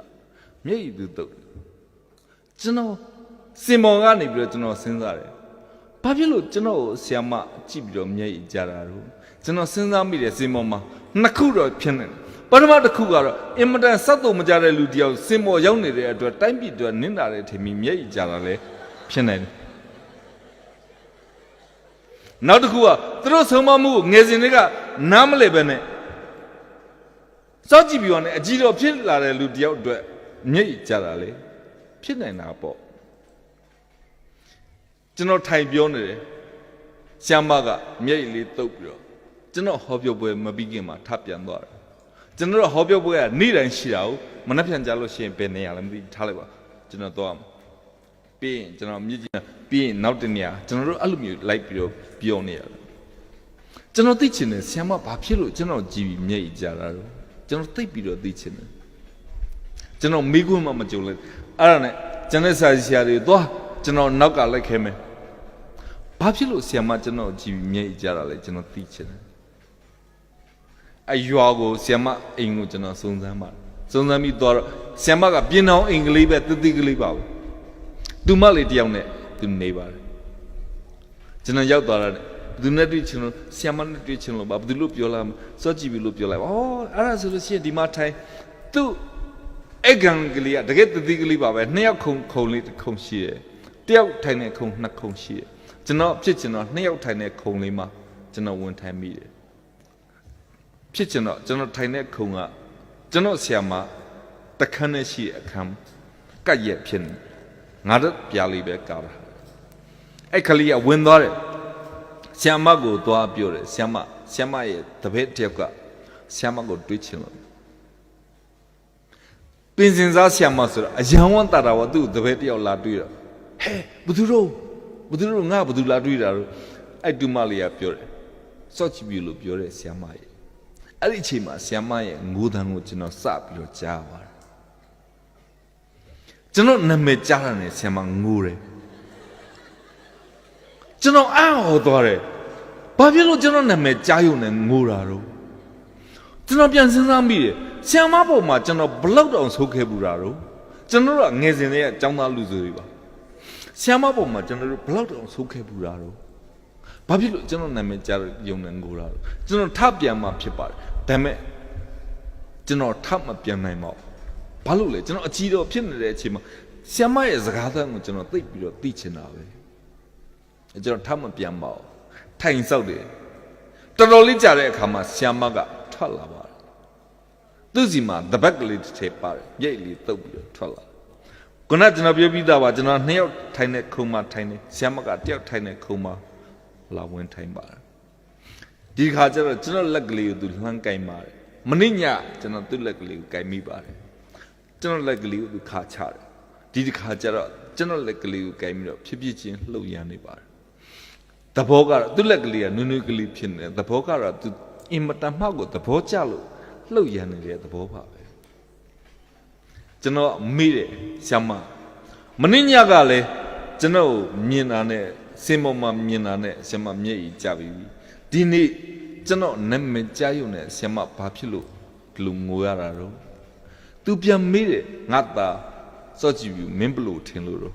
မျက်ရည်သူတုတ်ကျွန်တော်စင်မော်ကနေပြီးတော့ကျွန်တော်စဉ်းစားတယ်ဘာဖြစ်လို့ကျွန်တော်ကိုဆရာမကြည့်ပြီးတော့မျက်ရည်ကျတာတော့ကျွန်တော်စဉ်းစားမိတယ်စင်မော်မှာနှစ်ခုတော့ဖြစ်နေတယ်ပထမတစ်ခုကတော့အင်မတန်စက်တုံမကြတဲ့လူတယောက်စင်မော်ရောက်နေတဲ့အတွက်တိုင်းပြည်အတွက်နင်းတာတဲ့ထင်ပြီးမျက်ရည်ကျတာလည်းဖြစ်နေတယ်နောက်တစ်ခုကသူတို့ဆုံးမမှုကိုငယ်စဉ်တွေကနားမလည်ပဲနဲ့စောက်ကြည့်ပြီးတော့ねအကြီးတော်ဖြစ်လာတဲ့လူတယောက်အတွက်မျက်ရည်ကျတာလေဖြစ်နိုင်တာပေါ့ကျွန်တော်ထိုင်ပြောနေတယ်ဆရာမကမျက်ရည်လေးတုပ်ပြီးတော့ကျွန်တော်ဟောပြောပွဲမပြီးခင်မှာထပ်ပြန်သွားတယ်ကျွန်တော်ဟောပြောပွဲကနေ့တိုင်းရှိတာကိုမနှက်ပြန်ကြလို့ရှိရင်ဘယ်နေရာလဲမသိထားလိုက်ပါကျွန်တော်သွားမှာပြီးရင်ကျွန်တော်မြစ်ကြီးပြီးရင်နောက်တနေရာကျွန်တော်တို့အဲ့လိုမျိုးလိုက်ပြီးတော့ပြောနေရတယ်ကျွန်တော်သိချင်တယ်ဆရာမဘာဖြစ်လို့ကျွန်တော်ကြည်ပြီးမျက်ရည်ကျတာတော့ကျွန်တော်သိပြီးတော့သိချင်တယ်ကျွန်တော်မိခွန်းမှမကြုံလိုက်အဲ့ဒါနဲ့ကျွန်တဲ့ဆရာတွေသွားကျွန်တော်နောက်ကလိုက်ခဲမယ်ဘာဖြစ်လို့ဆရာမကျွန်တော်ကြည်ပြီးမျက်ရည်ကျတာလဲကျွန်တော်သိချင်တယ်အရွာကိုဆရာမအိမ်ကိုကျွန်တော်စုံစမ်းပါတယ်စုံစမ်းပြီးသွားတော့ဆရာမကပြင်းအောင်အင်္ဂလိပ်ပဲတိတိကလေးပါဘူးသူမလေးတယောက်နဲ့သူနေပါတယ်ကျွန်တော်ရောက်သွားတာနဲ့ဘယ်သူနဲ့တွေ့ချင်လို့ဆရာမနဲ့တွေ့ချင်လို့ပါဘယ်သူလို့ပြောလာစောကြည့်ပြီးလို့ပြောလိုက်ဩအဲ့ဒါဆိုလို့ရှိရင်ဒီမှာထိုင်သူအကံကလေးကတကယ်တိတိကလေးပါပဲနှစ်ယောက်ခုံလေးတစ်ခုံရှိတယ်တယောက်ထိုင်တဲ့ခုံနှစ်ခုံရှိတယ်ကျွန်တော်ဖြစ်ချင်တော့နှစ်ယောက်ထိုင်တဲ့ခုံလေးမှာကျွန်တော်ဝင်ထိုင်မိတယ်ဖြစ်ချင်တော့ကျွန်တော်ထိုင်တဲ့ခုံကကျွန်တော်ဆရာမတခန်းနဲ့ရှိတဲ့အခန်းကတ်ရက်ဖြစ်နေငါတို့ပြားလေးပဲကားတာအဲ့ခလေးကဝင်သွားတယ်ဆရာမကိုသွားပြောတယ်ဆရာမရဲ့တပည့်တယောက်ကဆရာမကိုတွေးချင်လို့ပင်စင်စားဆရာမဆိုတော့အယံဝန်းတာတာကသူ့တပည့်တယောက်လာတွေးတော့ဟဲ့ဘသူတို့ငါဘသူလာတွေးတာတော့အဲ့တူမလေးကပြောတယ်စော့ချပြီလို့ပြောတယ်ဆရာမရဲ့အဲ့ဒီအချိန်မှာဆရာမရဲ့ငိုးတန်းကိုကျွန်တော်စပြီးတော့ကြားပါတယ်ကျွန်တော်နာမည်ကြားတယ်ဆရာမငိုတယ်ကျွန်တော်အံ့ဩသွားတယ်ဘာဖြစ်လို့ကျွန်တော်နာမည်ကြားရုံနဲ့ငိုတာတော့ကျွန်တော်ပြန်စဉ်းစားမိတယ်ဆရာမပေါ်မှာကျွန်တော်ဘလောက်တောင်ဆိုးခဲ့ဘူးတာတော့ကျွန်တော်တို့ကငယ်စဉ်တည်းကကျောင်းသားလူစုတွေပါဆရာမပေါ်မှာကျွန်တော်တို့ဘလောက်တောင်ဆိုးခဲ့ဘူးတာတော့ဘာဖြစ်လို့ကျွန်တော်နာမည်ကြားရုံနဲ့ငိုတာတော့ကျွန်တော်ထပ်ပြန်မှဖြစ်ပါတယ်ဒါပေမဲ့ကျွန်တော်ထပ်မပြန်နိုင်ပါဘူးဘာလို့လဲကျွန်တော်အကြီးတော်ဖြစ်နေတဲ့အချိန်မှာဆရာမရဲ့စကားသံကိုကျွန်တော်သိပြီးတော့သိချင်တာပဲကျွန်တော်ထပ်မပြန်ပါဘူးထိုင်ဆောက်တယ်တော်တော်လေးကြာတဲ့အခါမှာဆရာမကထွက်လာပါတယ်သူ့စီမှာတပတ်ကလေးတစ်ထည့်ပါတယ်ရိတ်လေးတုပ်ပြီးတော့ထွက်လာခုနကကျွန်တော်ပြောပြီးသားပါကျွန်တော်နှစ်ယောက်ထိုင်တဲ့ခုံမှာထိုင်နေဆရာမကတယောက်ထိုင်တဲ့ခုံမှာလာဝင်ထိုင်ပါတယ်ဒီခါကျတော့ကျွန်တော်လက်ကလေးကိုသူလှမ်းကင်ပါတယ်မနေ့ညကျွန်တော်သူ့လက်ကလေးကိုကင်မိပါတယ်ကျွန်တော်လက်ကလေးကိုသူခါချတယ်ဒီတစ်ခါကျတော့ကျွန်တော်လက်ကလေးကိုကင်ပြီးတော့ဖြစ်ဖြစ်ချင်းလှုပ်ရမ်းနေပါတယ်သဘောကတော့သူ့လက်ကလေးကနွေးနွေးကလေးဖြစ်နေတယ်သဘောကတော့သူအင်မတန်မှကိုသဘောကျလို့လှုပ်ရမ်းနေတဲ့သဘောပါပဲကျွန်တော်မိတယ်ဆရာမမနေ့ညကလည်းကျွန်တော်မြင်တာနဲ့စင်ပေါ်မှာမြင်တာနဲ့ဆရာမမျက်ရည်ကျပြီးဒီနေ့ကျွန်တော်နာမည်ကြားရုံနဲ့ဆရာမဘာဖြစ်လို့ဘလို့ငိုရတာတော့သူပြန်မေးတယ်ငါသားစော့ကြည့်ပြီးမင်းဘလို့ထင်လို့တော့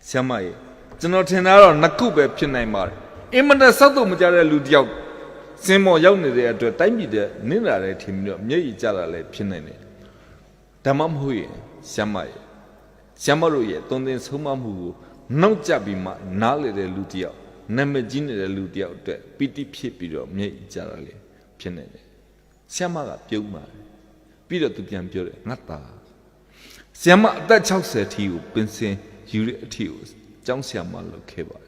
ဆရာမရဲ့ကျွန်တော်ထင်တာတော့နှစ်ခုပဲဖြစ်နိုင်ပါတယ်အင်မတန်စောက်တော့မကြတဲ့လူတယောက်စင်မော်ရောက်နေတဲ့အတွက်တိုင်းပြည်တဲ့နင်းလာတဲ့ထင်ပြီးတော့မျက်ရည်ကျလာလဲဖြစ်နိုင်တယ်ဒါမှမဟုတ်ရင်ဆရာမရဲ့ဆ Siamaro ye, Tonden Somamu, no jabima, nale de lutia, Namagine de lutia, piti pipiro, me jarale, pianene. Siamaga, Puma, Peter to Piampure, Nata. Siama, that child said he would pensing, you tears, John Siama Lokeba.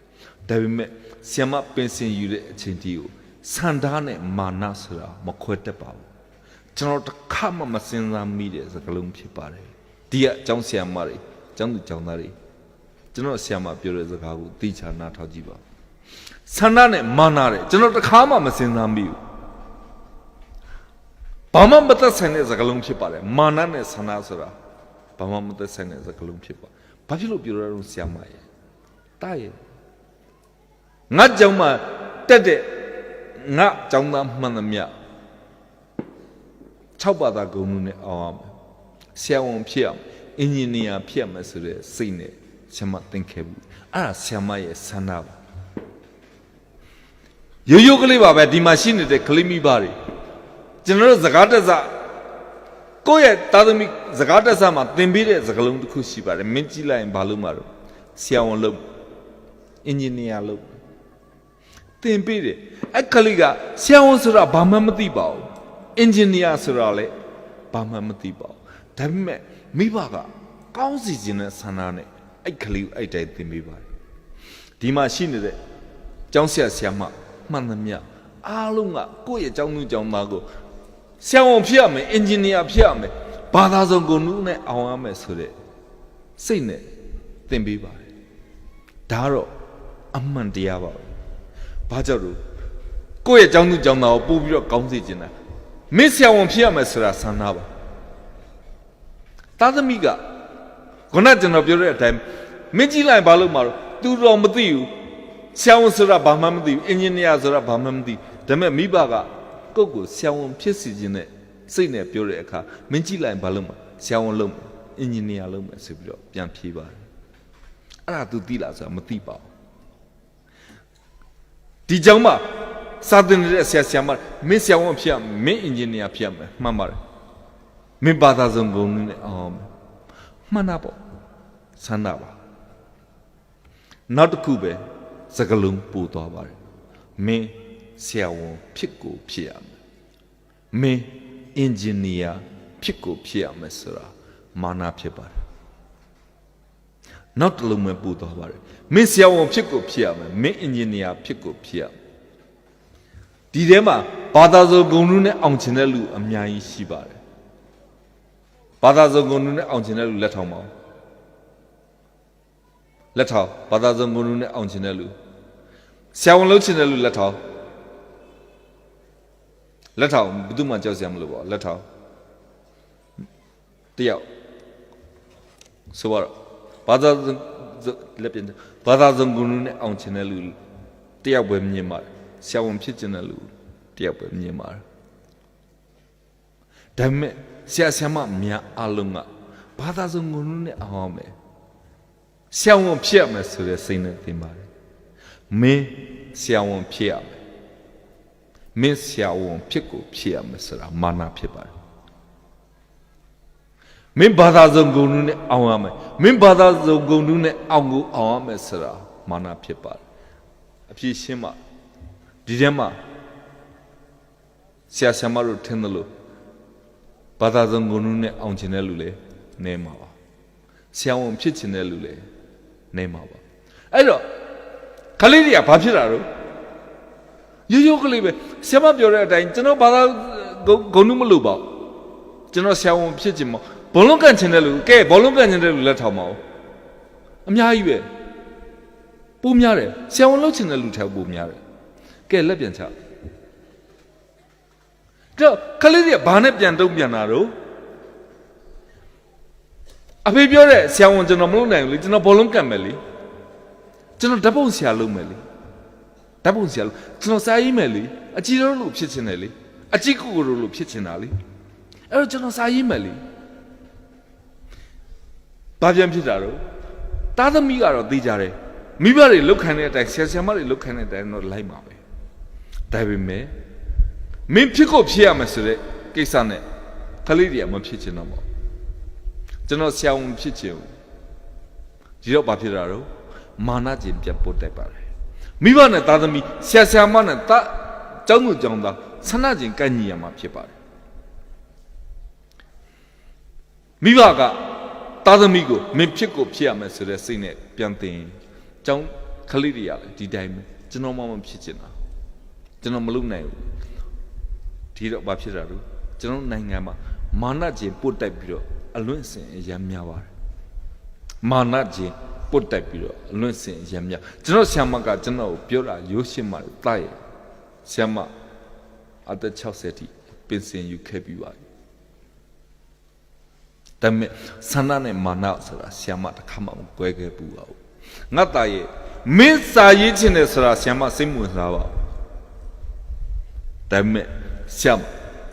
David Siama pensing you chintiu, Sandane Manasra, Moqueta Pau. General Kama Masinza media as a gloom pipare. Dear John Siamari, John Johnari. General Siama Pure as a cow, teacher Natajiba. Sandane Manare, General Kama Masinza Miu. Pamamata Sen is a gloom pipare, Manane Sanasara. Pamamata Sen is a gloom pipa. Pavilo Pure Siamai. Die. Not Jama, Tede, not Jama Manamia. Chaubada Gomune arm. Siawon Piam, Engineer Piam as a sine, Sama Tinkebu. Ah, Siamaye Sanava. You usually have a machine de Klimi Bari. General Zagataza Koya Tadami Zagata Sama, Timbide Zagalum Kushiba, Minchila and Balumaru. Siawon Lob. Engineer Lob. Timbide. A Kaliga, Siawon Sura Bamamatiba. Engineer Surale, Bamamatiba. Tamime, Mibaga, Council in a Sanane, I cleave I died the Miba. The machine, Johnsia Siama, Manamia, Alunga, Koya Janu Jamago, Siamo Piame, Engineer Piame, Badazon Gonune, Awame Sure, Sine, Timbiba, Daro, Amandiaba, Bajaru, Koya Janu Jama, Bubio Council. Miss Yawon Piame Sura Sanaba. Tadamiga. Gonajan of your time. Mijila and Balumar, do Romatiu, Siawon Sura Bamamdi, Engineer Sura Bamamdi, the Mibaga, Gogo, Siawon Piesine, Sine Pureca, Mijila and Baluma, Siawon Lum, Engineer Lum, Sibio, Pian Piba. Ara to Dilas a Matiba. Dijama. Suddenly, Siamar, Miss Yawon Piam, me engineer Piam, Mamma. Me Badazon Gun arm. Manabo, Sanaba. Not Kube, Zagalum Putovar. Me Siawon Pico Piam. Me engineer Pico Piam, Sura, Mana Pibar. Not Lume Putovar. Me Siawon Pico Piam, me engineer Pico Piam. Didema, Badazo Gonune Antinelu, a Miai Shibare. Badazo Gonune Antinelu, let him out. Let her, Badazo Gonune Antinelu. Siawon Lochinelu, let her. Let her, Buduma Josiam Luba, let her. Dear. So what? Badazo Gonune Antinelu, dear Wemyamar. Siawon Pichinalu, dear Nyamar. Damn it, Siasama Mia Alunga, Badazon Gunune Ahome. Siawon Piamas to the Saint Timar. Me Siawon Piam. Me Siawon Pico Piamasra, Mana Pibar. Me Badazon Gunune Ahame. Me Badazon Gunune Angu Ahmesra, Mana Pibar. A Pishima. Didema Siasamaru Tenelu Badazon Gonune Antinelule, Nemawa. Siawon Pichinelule, Nemawa. I know Kalidia Papiraro. You usually some of your time, General Bada Gonumuluba, General Siawon Pichimo, Bolongan Chinelu, Gay, Bolongan Letamo. Amyaiwe Bumyare, Siawon Lochinelu Bumyare. Get Lebianta. Kalidia Barnet Yandu Bianaro. A baby, Siawon General General Bolon Cameli. General Double Sialu Meli. Double Sial, General Sai Meli, a Giro Pichinelli, a Chicuru Pichinali, a General Sai Meli. Babian Pidaro. Tata Migaro Dijare. Mibari look at it, Siamari look at it, and not Lima. David May. Min pick up here, Mr. Kisane. Kalidia, my pitching number. General Siawon Pitching. ဒီတော့ဘာဖြစ်တာတော့မာနခြင်းပြန်ပို့တတ်ပါတယ်မိဘနဲ့သားသမီးဆရာဆရာမနဲ့တာကျောင်းသူကျောင်းသားဆန္ဒခြင်းကန့်ညီရမှာဖြစ်ပါတယ်မိဘကသားသမီးကိုမင်းဖြစ်ကိုဖြစ်ရမယ်ဆိုတဲ့စိတ်နဲ့ပြန်သိရင်ကျောင်းခလေးတွေရတယ်ဒီတိုင်းပဲကျွန်တော်မှမဖြစ်ချင်တာကျွန်တော်မလုပ်နိုင်ဘူးဒီတော့ဘာဖြစ်တာလဲကျွန်တော်နိုင်ငံမှာမာနခြင်းပို့တိုက်ပြီးတော့အလွင့်စင်ရမ်းများပါတယ်မာနခြင်းပို့တိုက်ပြီးတော့အလွင့်စင်ရမ်းများကျွန်တော်ဆရာမကကျွန်တော်ကိုပြောတာရိုးရှင်းမှတာရဲ့ဆရာမအသက်60တိပင်စင်ယူခဲ့ပြီးပါပြီဒါပေမဲ့ဆန္ဒနဲ့မာနဆိုတာဆရာမတစ်ခါမှမကွဲခဲ့ဘူးပါဘူးငါသားရဲ့မင်းစာရေးခြင်းနဲ့ဆိုတာဆရာမစိတ်ဝင်စားပါဒါပေမဲ့ဆရာ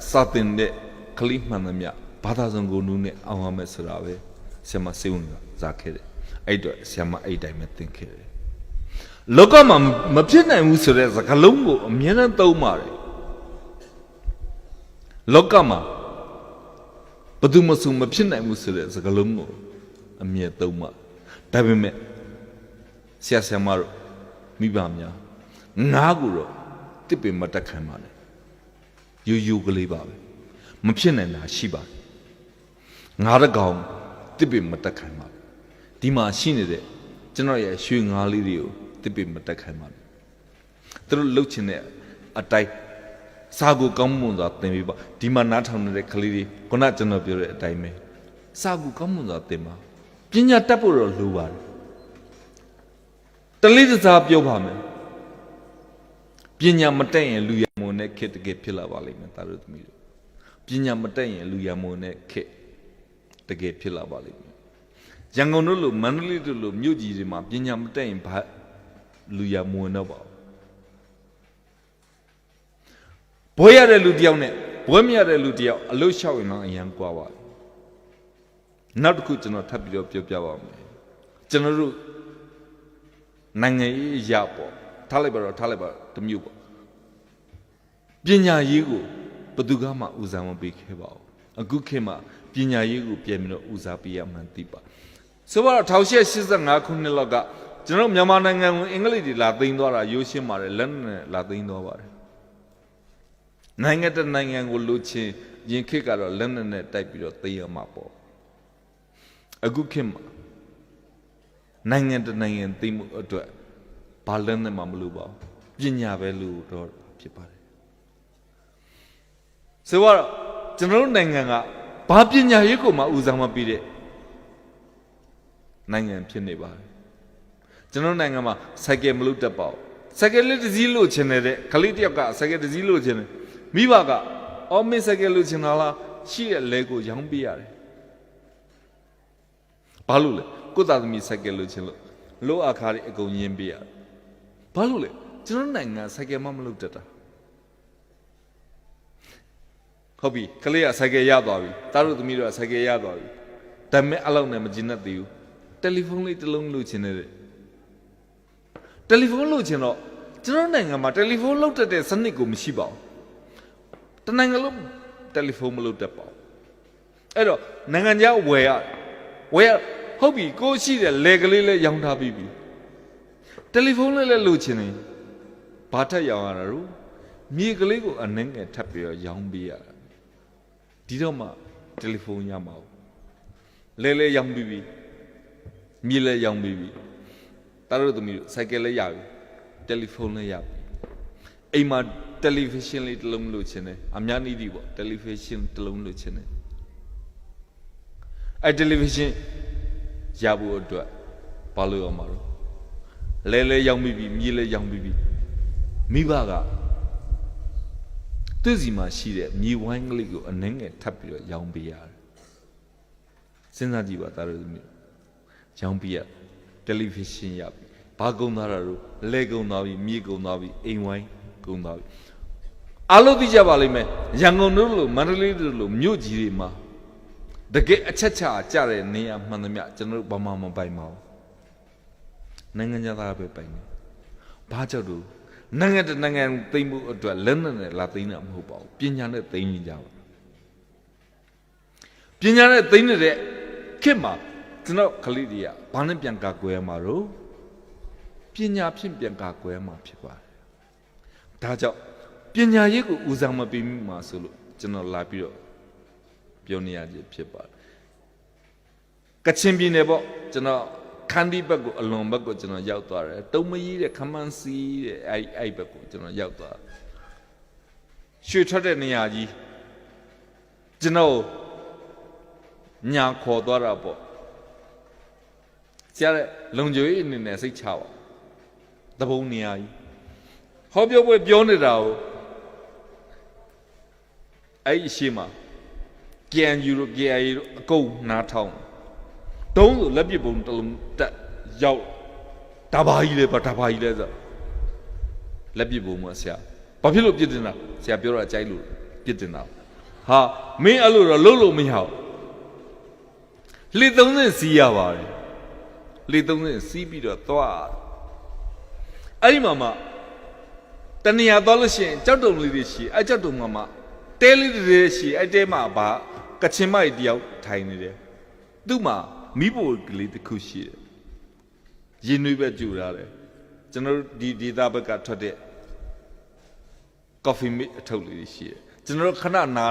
စာတင်တဲ့ကလေးမှန်သမျှဘာသာစုံကိုနူးနဲ့အောင်ရမယ်ဆိုတာပဲဆရာမစိတ်ဝင်စားခဲ့တယ်အဲ့တော့ဆရာမအဲ့တိုင်းပဲသင်ခဲ့တယ်လောကမှာမဖြစ်နိုင်ဘူးဆိုတဲ့စကားလုံးကိုအမြဲတမ်းသုံးပါတယ်လောကမှာဘယ်သူမှမဖြစ်နိုင်ဘူးဆိုတဲ့စကားလုံးကိုအမြဲသုံးပါဒါပေမဲ့ဆရာဆရာမတို့မိဘများငါးကိုတော့တစ်ပင်မတက်ခံပါနဲ့ရိုးရိုးကလေးပါပဲမဖြစ်နိုင်တာရှိပါတယ်ငါးတကောင်တစ်ပင်မတက်ခံပါဒီမှာရှိနေတဲ့ကျွန်တော်ရဲ့ရွှေငါးလေးတွေကိုတစ်ပင်မတက်ခံပါသူတို့လှုပ်ချင်တဲ့အတိုင်းစာကိုကောင်းမွန်စွာသင်ပေးပါဒီမှာနားထောင်နေတဲ့ကလေးတွေခုနကျွန်တော်ပြောတဲ့အတိုင်းပဲစာကိုကောင်းမွန်စွာသင်ပါပညာတတ်ဖို့တော့လိုပါတယ်တလေးတစားပြောပါမယ်ပညာမတတ်ရင်လူရမုံနဲ့ခက်တကယ်ဖြစ်လာပါလိမ့်မယ်သားတို့သမီးတို့ပညာမတတ်ရင်လူရမုံနဲ့ခက်တကယ်ဖြစ်လာပါလိမ့်မယ်ရန်ကုန်တို့လိုမန္တလေးတို့လိုမြို့ကြီးတွေမှာပညာမတတ်ရင်ဘာလူရမုံတော့ပါဘွဲရတဲ့လူတယောက်နဲ့ဘွဲမရတဲ့လူတယောက်အလို့လျှောက်ရင်တော့အရန်ကွာပါနောက်တစ်ခုကျွန်တော်ထပ်ပြီးတော့ပြောပြပါမယ်ကျွန်တော်တို့နိုင်ငံရေးရပေါ့ထားလိုက်ပါတမျိုးပေါ့ပညာရေးကိုဘယ်သူမှဦးစားမပေးခဲ့ပါဘူးအခုခေတ်မှာပညာရေးကိုပြန်ပြီးတော့ဦးစားပေးရမှန်းသိပါဆိုတော့1885ခုနှစ်လောက်ကကျွန်တော်မြန်မာနိုင်ငံကိုအင်္ဂလိပ်တွေလာသိမ်းသွားတာရိုးရှင်းပါတယ်လက်နဲ့လာသိမ်းသွားပါတယ်နိုင်ငံတနိုင်ငံကိုလူချင်းရင်ခေတ်ကတော့လက်နဲ့တိုက်ပြီးတော့သိမ်းရမှာပေါ့အခုခေတ်မှာနိုင်ငံတနိုင်ငံသိမ်းမှုအတွက်ဘာလက်နဲ့မှမလိုပါဘူးပညာပဲလို့တော့ဖြစ်ပါတယ်ဆိုတော့ကျွန်တော်တို့နိုင်ငံကဘာပညာရေးကိုမှဦးစားမပေးတဲ့နိုင်ငံဖြစ်နေပါတယ်ကျွန်တော်နိုင်ငံမှာစိုက်ကယ်မလို့တတ်ပါဘူးစိုက်ကယ်လေးတစ်စီးလို့ချင်တဲ့ကလေးတစ်ယောက်ကစိုက်ကယ်တစ်စီးလို့ချင်တယ်မိဘကအော်မင်းစိုက်ကယ်လို့ချင်တာလားရှိတဲ့လဲကိုရောင်းပေးရတယ်ဘာလို့လဲကိုသားသမီးစိုက်ကယ်လို့ချင်လို့လိုအခါတွေအကုန်ရင်းပေးရတယ်ဘာလို့လဲကျွန်တော်နိုင်ငံစိုက်ကယ်မှမလုပ်တတ်တာဟုတ်ပြီကလေးကစိုက်ကယ်ရသွားပြီတားတို့သမီးတို့ကစိုက်ကယ်ရသွားပြီဒါပေမဲ့အလောက်နဲ့မကျင်တတ်သေးဘူးတယ်လီဖုန်းလေးတစ်လုံးလို့ချင်တယ်တယ်လီဖုန်းလို့ချင်တော့ကျွန်တော်နိုင်ငံမှာတယ်လီဖုန်းလုပ်တတ်တဲ့စနစ်ကိုမရှိပါဘူးတနိုင်ငံလုံးတယ်လီဖုန်းမလုပ်တတ်ပါဘူးအဲ့တော့နိုင်ငံခြားဝယ်ရဟုတ်ပြီကိုရှိတဲ့လေကလေးလည်းရောင်းထားပြီးပြီတယ်လီဖုန်းလေးလည်းလိုချင်တယ်ဘာထက်ရောင်းရတာလို့မြေကလေးကိုအနှင်းငယ်ထပ်ပြီးတော့ရောင်းပေးရတာဒီတော့မှတယ်လီဖုန်းရမှာလဲရောင်းပြီးပြီမြေလည်းရောင်းပြီးပြီတားတို့သမီးတို့စိုက်ကယ်လည်းရပြီတယ်လီဖုန်းလည်းရပြီအိမ်မှာတယ်လီဗီရှင်းလေးတစ်လုံးလို့ချင်တယ်အများနည်းဒီပေါ့တယ်လီဗီရှင်းတစ်လုံးလို့ချင်တယ်အဲ့တယ်လီဗီရှင်းရဖို့အတွက်ဘာလို့ရမှာတော့လဲရောင်းပြီးပြီမြေလည်းရောင်းပြီးပြီမိဘကသူ့စီမှာရှိတဲ့မြေဝိုင်းကလေးကိုအနှဲငယ်ထပ်ပြီးတော့ရောင်းပေးရတယ်စဉ်းစားကြည့်ပါတားတို့သမီးရောင်းပေးရတယ်လီဗီရှင်းရပြီဘာကုန်သားတာတို့လဲကုန်သွားပြီမြေကုန်သွားပြီအိမ်ဝိုင်းကုန်သွားပြီအားလုံးသိကြပါလိမ့်မယ်ရန်ကုန်တို့လိုမန္တလေးတို့လိုမြို့ကြီးတွေမှာတကယ်အချက်ချာကြတဲ့နေရာမှန်သမျှကျွန်တော်တို့ဘာမှမပိုင်ပါဘူးနိုင်ငံသားပဲပိုင်တယ်ဘာကြောင့်တို့နိုင်ငံတနိုင်ငံသိမ်းမှုအတွက်လက်နဲ့လာသိမ်းတာမဟုတ်ပါဘူးပညာနဲ့သိမ်းကြပါပညာနဲ့သိမ်းနေတဲ့ခေတ်မှာ ကျွန်တော်ခလိတွေကဘာနဲ့ပြန်ကာကွယ်မှာတော့ပညာဖြင့်ပြန်ကာကွယ်မှာဖြစ်ပါတယ်ဒါကြောင့်ပညာရေးကိုဦးစားမပေးမိမှာဆိုလို့ကျွန်တော်လာပြီးတော့ပြောနေရခြင်းဖြစ်ပါတယ်ကချင်ပြည်နယ်ပေါ့ကျွန်တော်ခန်းဒီဘက်ကိုအလွန်ဘက်ကိုကျွန်တော်ရောက်သွားတယ်တုံမကြီးတဲ့ခမန်းစီတဲ့အဲ့ဘက်ကိုကျွန်တော်ရောက်သွားရွှေထွက်တဲ့နေရာကြီးကျွန်တော်ညာခေါ်သွားတာပေါ့ဆရာတဲ့လုံခြုံရေးအနေနဲ့စိတ်ချပါတပုံနေရာကြီးဟောပြောပွဲပြောနေတာကိုအဲ့အရှိမကန်ယူလို့ KIA တို့အကုန်နားထောင်တုံးဆိုလက်ပစ်ပုံတစ်လုံးတက်ရောက်ဒါဘာကြီးလဲဗဒါဘာကြီးလဲဆိုလက်ပစ်ပုံမှာဆရာဘာဖြစ်လို့ပြစ်တင်တာဆရာပြောတာကြိုက်လို့ပြစ်တင်တာဟာမင်းအဲ့လိုတော့လုံးလို့မရဘူးလှေ30စီးရပါတယ်လှေ30စီးပြီးတော့သွားအဲ့ဒီမှာတဏှာသွားလို့ရှိရင်ကြောက်တုံလေးတွေရှိအဲ့ကြောက်တုံမှာတဲလေးတွေရှိအဲ့တဲမှာဘာကချင်မကြီးတယောက်ထိုင်နေတယ်သူ့မှာမိဖို့ကလေးတစ်ခုရှိတယ်ရင်နွေးပဲကြူထားတယ်ကျွန်တော်ဒီဒေသဘက်ကထွက်တဲ့ coffee mate အထုပ်လေးရှိတယ်ကျွန်တော်ခဏနာ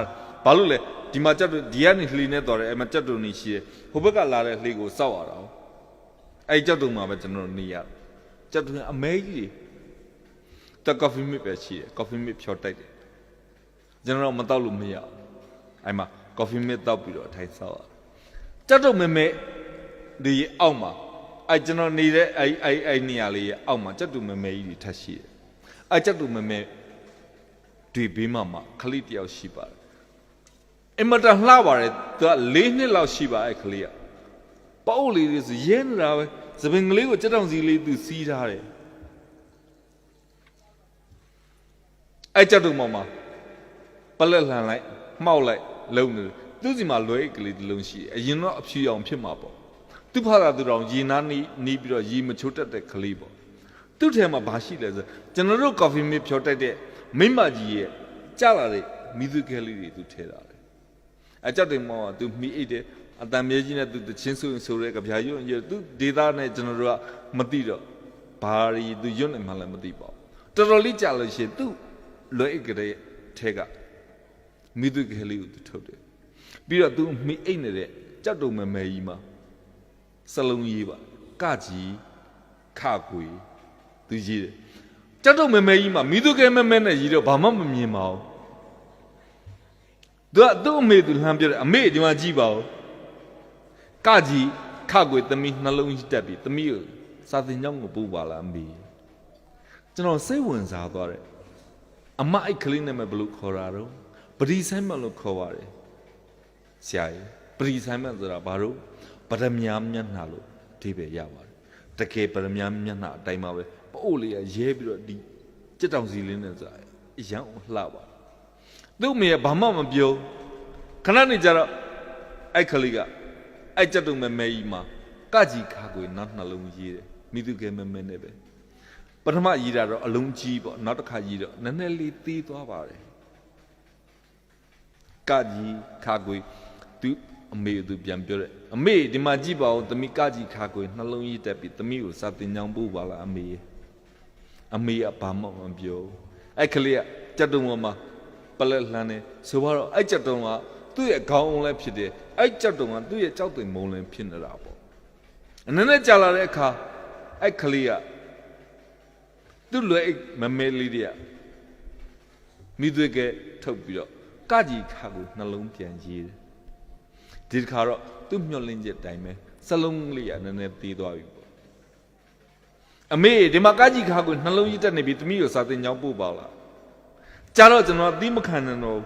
ဘာလို့လဲဒီမှာကြက်ဒီကနေလှေနဲ့တော်တယ်အဲ့မှာကြက်တုံနေရှိတယ်ဟိုဘက်ကလာတဲ့လှေကိုစောက်ရတာအဲ့ကြက်တုံမှာပဲကျွန်တော်နေရကြက်တုံအမဲကြီးတ coffee mate ပဲရှိတယ် coffee mate ဖြောတိုက်တယ်ကျွန်တော်မတောက်လို့မရအဲ့မှာ coffee mate တောက်ပြီးတော့ထိုင်စောက်ရကြက်တုံမဲမဲဒီအောက်မှာအဲ့ကျွန်တော်နေတဲ့အဲ့နေရာလေးရဲ့အောက်မှာကြက်တုံမဲမဲကြီးတွေထပ်ရှိတယ်အဲ့ကြက်တုံမဲမဲဒီဘေးမှာခလေးတယောက်ရှိပါတယ်အမတန်လှပါတယ်သူက4နှစ်လောက်ရှိပါအဲ့ခလေးကပေါက်လေးတွေဆိုရဲနေတာပဲသပင်ကလေးကိုကြက်တောင်စီလေးသူစီးထားတယ်အဲ့ကြက်တုံမှာပလက်လှန်လိုက်မှောက်လိုက်လုံးနေသူစီမှာလွယ်ကလေးတစ်လုံးရှိတယ်အရင်တော့အဖြူအောင်ဖြစ်မှာပေါ့သူဖလာသူတော်ရေနားနီးပြီးတော့ရေမချိုးတတ်တဲ့ကလေးပေါ့သူ့ထဲမှာဘာရှိလဲဆိုကျွန်တော်တို့ coffee mate ဖြောတိုက်တဲ့မိမကြီးရဲ့ကြာလာတဲ့မိသူကလေးတွေသူထဲတာလေအကြောက်တယ်မောသူမိအိတ်တယ်အတန်မြဲကြီးနဲ့သူတချင်းဆိုတဲ့ကြပြာရွံ့ရသူဒေတာနဲ့ကျွန်တော်တို့ကမသိတော့ဘာရီသူရွံ့နေမှလည်းမသိပါဘူးတော်တော်လေးကြာလို့ရှိရင်သူလွယ်အိတ်ကလေးထဲကမိသူကလေးကိုသူထုတ်တယ်ပြီးတော့သူမိအိတ်နေတဲ့ကြောက်တုံမဲမဲကြီးမှာစလုံးရေးပါကကြီးခကွေသူရေးတယ်ကြောက်တုံမဲမဲကြီးမှာမိသူကမဲမဲနဲ့ရေးတော့ဘာမှမမြင်ပါဘူးသူ့အမေသူလှမ်းပြတယ်အမေဒီမှာကြည့်ပါဦးကကြီးခကွေသမီးနှလုံးကြီးတက်ပြီးသမီးကိုစာသင်ကျောင်းကိုပို့ပါလားအမေကျွန်တော်စိတ်ဝင်စားသွားတယ်အမအိတ်ကလေးနဲ့မဘလို့ခေါ်တာတော့ပရိဆိုင်မလို့ခေါ်ပါတယ်ဆရာကြီးပရိဆိုင်မဆိုတာဘာလို့ပရမညာမျက်နှာလို့အဓိပ္ပာယ်ရပါတယ်တကယ်ပရမညာမျက်နှာအတိုင်းပါပဲပို့လေးကရဲပြီးတော့ဒီကြက်တောင်စီလေးနဲ့ဆိုတာအရန်လှပါသူ့မေဘာမှမပြောခဏနေကြတော့အဲ့ခလေးကအဲ့ကြက်တုံမဲမဲကြီးမှာကကြီးခါကိုနောက်နှလုံးရေးတယ်မိသူကဲမဲမဲနဲ့ပဲပထမရေးတာတော့အလုံးကြီးပေါ့နောက်တစ်ခါရေးတော့နည်းနည်းလေးသေးသွားပါတယ်ကကြီးခါကိုသူအမေသူပြန်ပြောတယ်အမေဒီမှာကြည့်ပါဦးသမီးကကြီးခါကိုနှလုံးရေးတက်ပြီးသမီးကိုစာတင်ကြောင်းပို့ပါလားအမေကဘာမှမပြောအဲ့ကလေးကကြက်တုံမှာပလက်လှမ်းနေဆိုတော့အဲ့ကြက်တုံကသူ့ရဲ့ခေါင်းအောင်လည်းဖြစ်တယ်အဲ့ကြက်တုံကသူ့ရဲ့ကြောက်သိမ်မုံလည်းဖြစ်နေတာပေါ့အနေနဲ့ကြာလာတဲ့အခါအဲ့ကလေးကသူ့လွယ်မမဲလေးတွေကမိသွေးကထုတ်ပြီးတော့ကကြီးခါကိုနှလုံးပြန်ရေးတယ်ဒီတစ်ခါတော့သူ့မျောလင်းချက်တိုင်းပဲစလုံးလေးကနည်းနည်းသေးသွားပြီပေါ့အမေဒီမှာကကြီးခါကိုနှလုံးရေးတက်နေပြီသမီးကိုစာသင်ကျောင်းပို့ပါလားကြာတော့ကျွန်တော်အသိမခံနိုင်တော့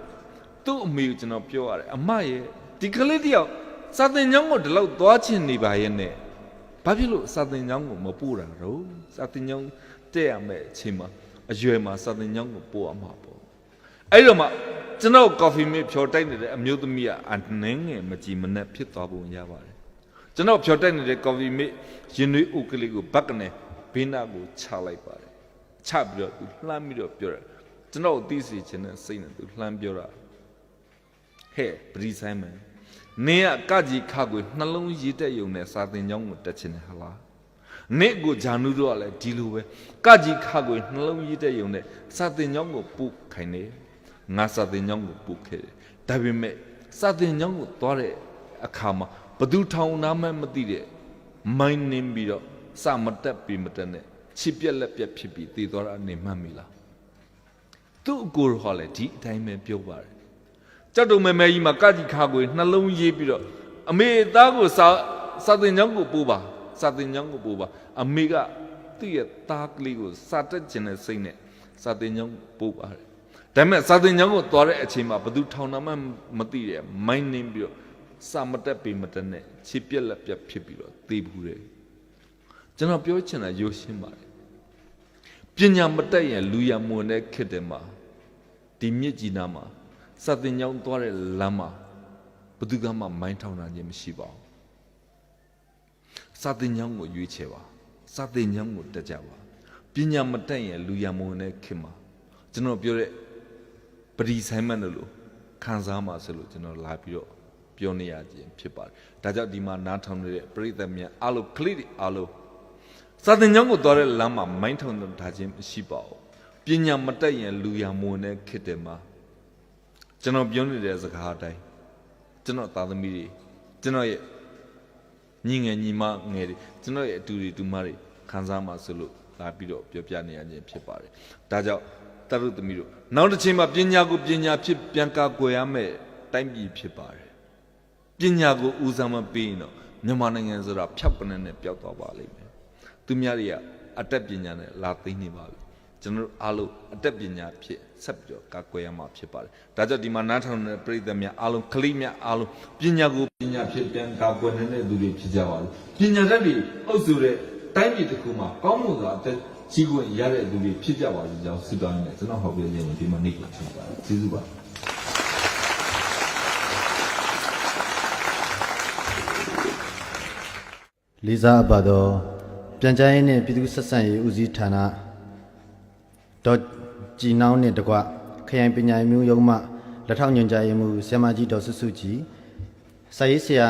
သူ့အမေကိုကျွန်တော်ပြောရတယ်အမရဲ့ဒီကလေးတယောက်စာသင်ကျောင်းကိုဒီလောက်သွားချင်နေပါရဲ့နဲ့ဘာဖြစ်လို့စာသင်ကျောင်းကိုမပို့တာတော့စာသင်ကျောင်းတက်ရမယ်အချိန်မှာအရွယ်မှာစာသင်ကျောင်းကိုပို့ရမှာပေါ့အဲ့တော့မှကျွန်တော် coffee mate ဖြောတိုက်နေတဲ့အမျိုးသမီးကအနှင်းငယ်မကြည်မနဲ့ဖြစ်သွားပုံရပါတယ်ကျွန်တော်ဖြောတိုက်နေတဲ့ coffee mate ရင်နွေးဥကလေးကိုဘက်ကနေဘေးနားကိုချလိုက်ပါတယ်ချပြီးတော့သူလှမ်းပြီးတော့ပြောတယ်ကျွန်တော်သိစီခြင်းနဲ့စိတ်နဲ့သူလှမ်းပြောတာဟဲ့ပရိဆိုင်မန် နေကကကြီးခါကိုနှလုံးရည်တက်ယုံနဲ့စာသင်ကျောင်းကိုတက်ချင်တယ်ဟာလားနေကိုဂျာနုတို့ကလည်းဒီလိုပဲကကြီးခါကိုနှလုံးရည်တက်ယုံနဲ့စာသင်ကျောင်းကိုပုတ်ခိုင်းတယ်ငါစာသင်ကျောင်းကိုပုတ်ခဲ့တယ်ဒါပေမဲ့စာသင်ကျောင်းကိုသွားတဲ့အခါမှာဘသူထောင်နာမှမသိတဲ့မိုင်းနင်းပြီးတော့စမတက်ပြီးမတက်နဲ့ချစ်ပြက်လက်ပြက်ဖြစ်ပြီးတည်သွားတာနေမှတ်မိလားသူ့အကိုဟောလေဒီအတိုင်းပဲပြောပါတယ်ကြောက်တုံမဲမဲကြီးမှာကကြီးခါကိုနှလုံးရေးပြီးတော့အမေသားကိုစာသင်ကျောင်းကိုပို့ပါစာသင်ကျောင်းကိုပို့ပါအမေကသူ့ရဲ့သားကလေးကိုစာတက်ခြင်းနဲ့စိတ်နဲ့စာသင်ကျောင်းပို့ပါတယ်ဒါပေမဲ့စာသင်ကျောင်းကိုသွားတဲ့အချိန်မှာဘသူထောင်နာမှမသိတဲ့မိုင်းနင်းပြီးတော့စမတက်ပြီးမတက်နဲ့ချစ်ပြက်လက်ပြက်ဖြစ်ပြီးတော့သေဘူးတယ်ကျွန်တော်ပြောချင်တာရိုးရှင်းပါတယ်ပညာမတက်ရင်လူရမွန်တဲ့ခေတ်တည်းမှာဒီမြစ်ကြီးနားမှာစာသင်ကျောင်းသွားတဲ့လမ်းမှာဘသူကမှမိုင်းထောင်တာခြင်းမရှိပါဘူးစာသင်ကျောင်းကိုရွေးချယ်ပါစာသင်ကျောင်းကိုတက်ကြပါပညာမတက်ရင်လူရမွန်တဲ့ခေတ်မှာကျွန်တော်ပြောတဲ့ပရိဆိုင်မန်လို့ခံစားမှာဆိုလို့ကျွန်တော်လာပြီးတော့ပြောနေရခြင်းဖြစ်ပါတယ်ဒါကြောင့်ဒီမှာနားထောင်နေတဲ့ပရိသတ်များအားလုံးကလစ်အားလုံးစာသင်ကျောင်းကိုသွားတဲ့လမ်းမှာမိုင်းထောင်တာခြင်းမရှိပါဘူးပညာမတက်ရင်လူရမွန်တဲ့ခေတ်တည်းမှာကျွန်တော်ပြောနေတဲ့စကားအတိုင်းကျွန်တော်သားသမီးတွေကျွန်တော်ရဲ့ညီငယ်ညီမငယ်တွေကျွန်တော်ရဲ့အတူတူမတွေခံစားမှာဆိုလို့လာပြီးတော့ပြောပြနေရခြင်းဖြစ်ပါတယ်ဒါကြောင့်တရုတ်သမီးတို့နောက်တစ်ချိန်မှာပညာကိုပညာဖြစ်ပြန်ကာကွယ်ရမယ်တိုင်းပြည်ဖြစ်ပါတယ်ပညာကိုဦးစားမပေးရင်တော့မြန်မာနိုင်ငံဆိုတာဖြောက်ပနဲ့နဲ့ပျောက်သွားပါလိမ့်မယ်သူများတွေကအတက်ပညာနဲ့လာသိနေပါပြီကျွန်တော်တို့အားလုံးအတက်ပညာဖြစ်ဆက်ပြီးတော့ကာကွယ်ရမှာဖြစ်ပါတယ်ဒါကြောင့်ဒီမှာနားထောင်နေတဲ့ပြည်သူများအားလုံးကလေးများအားလုံးပညာကိုပညာဖြစ်ပြန်ကာကွယ်နေတဲ့သူတွေဖြစ်ကြပါလို့ပညာတတ်ပြီးအုပ်စုတဲ့တိုင်းပြည်တစ်ခုမှာကောင်းမွန်စွာအသက်ကြီးခွင့်ရတဲ့သူတွေဖြစ်ကြပါလို့ကြောင်းဆုတောင်းနေကျွန်တော်ဟောပြရရင်ဒီမှာနေ့ကိုချုပ်ပါတယ်ကျေးဇူးပါလေးစားအပ်ပါတော့ပြန်ကြားရေးနဲ့ပြည်သူ့ဆက်ဆံရေးဦးစီးဌာနဒေါ်ကြည်နှောင်းနဲ့တကွခရိုင်ပညာရေးမှူးရုံးမှလက်ထောက်ညွှန်ကြားရေးမှူးဆရာမကြီးဒေါ်စုစုကြည်စာရေးဆရာ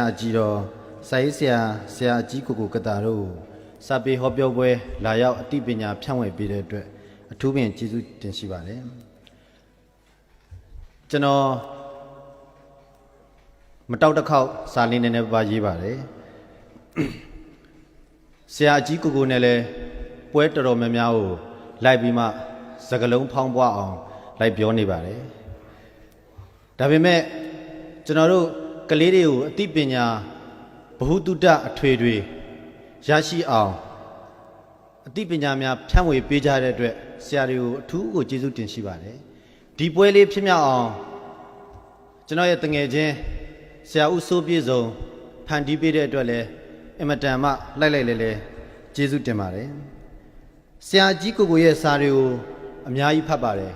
အကြီးတော်စာရေးဆရာအကြီးကိုကတာတို့စာပေဟောပြောပွဲလာရောက်အသိပညာဖြန့်ဝေပေးတဲ့အတွက်အထူးပင်ကျေးဇူးတင်ရှိပါတယ်ကျွန်တော်မတောက်တစ်ခေါက်စာလေးနည်းနည်းပါရေးပါတယ်ဆရာအကြီးကိုနဲ့လည်းပွဲတော်တော်များများကိုလိုက်ပြီးမှစကလုံးဖောင်းပွားအောင်လိုက်ပြောနေပါတယ်ဒါပေမဲ့ကျွန်တော်တို့ကလေးတွေကိုအသိပညာဘ ဟုတုတအထွေတွေရရှိအောင်အသိပညာများဖြန့်ဝေပေးကြတဲ့အတွက်ဆရာတွေကိုအထူးကိုကျေးဇူးတင်ရှိပါတယ်ဒီပွဲလေးဖြစ်မြောက်အောင်ကျွန်တော်ရဲ့တငယ်ချင်းဆရာဦးစိုးပြည့်စုံဖန်တီးပေးတဲ့အတွက်လည်းအမတန်မှလိုက်လဲကျေးဇူးတင်ပါတယ်ဆရာကြီးကိုရဲ့စာတွေကိုအများကြီးဖတ်ပါတယ်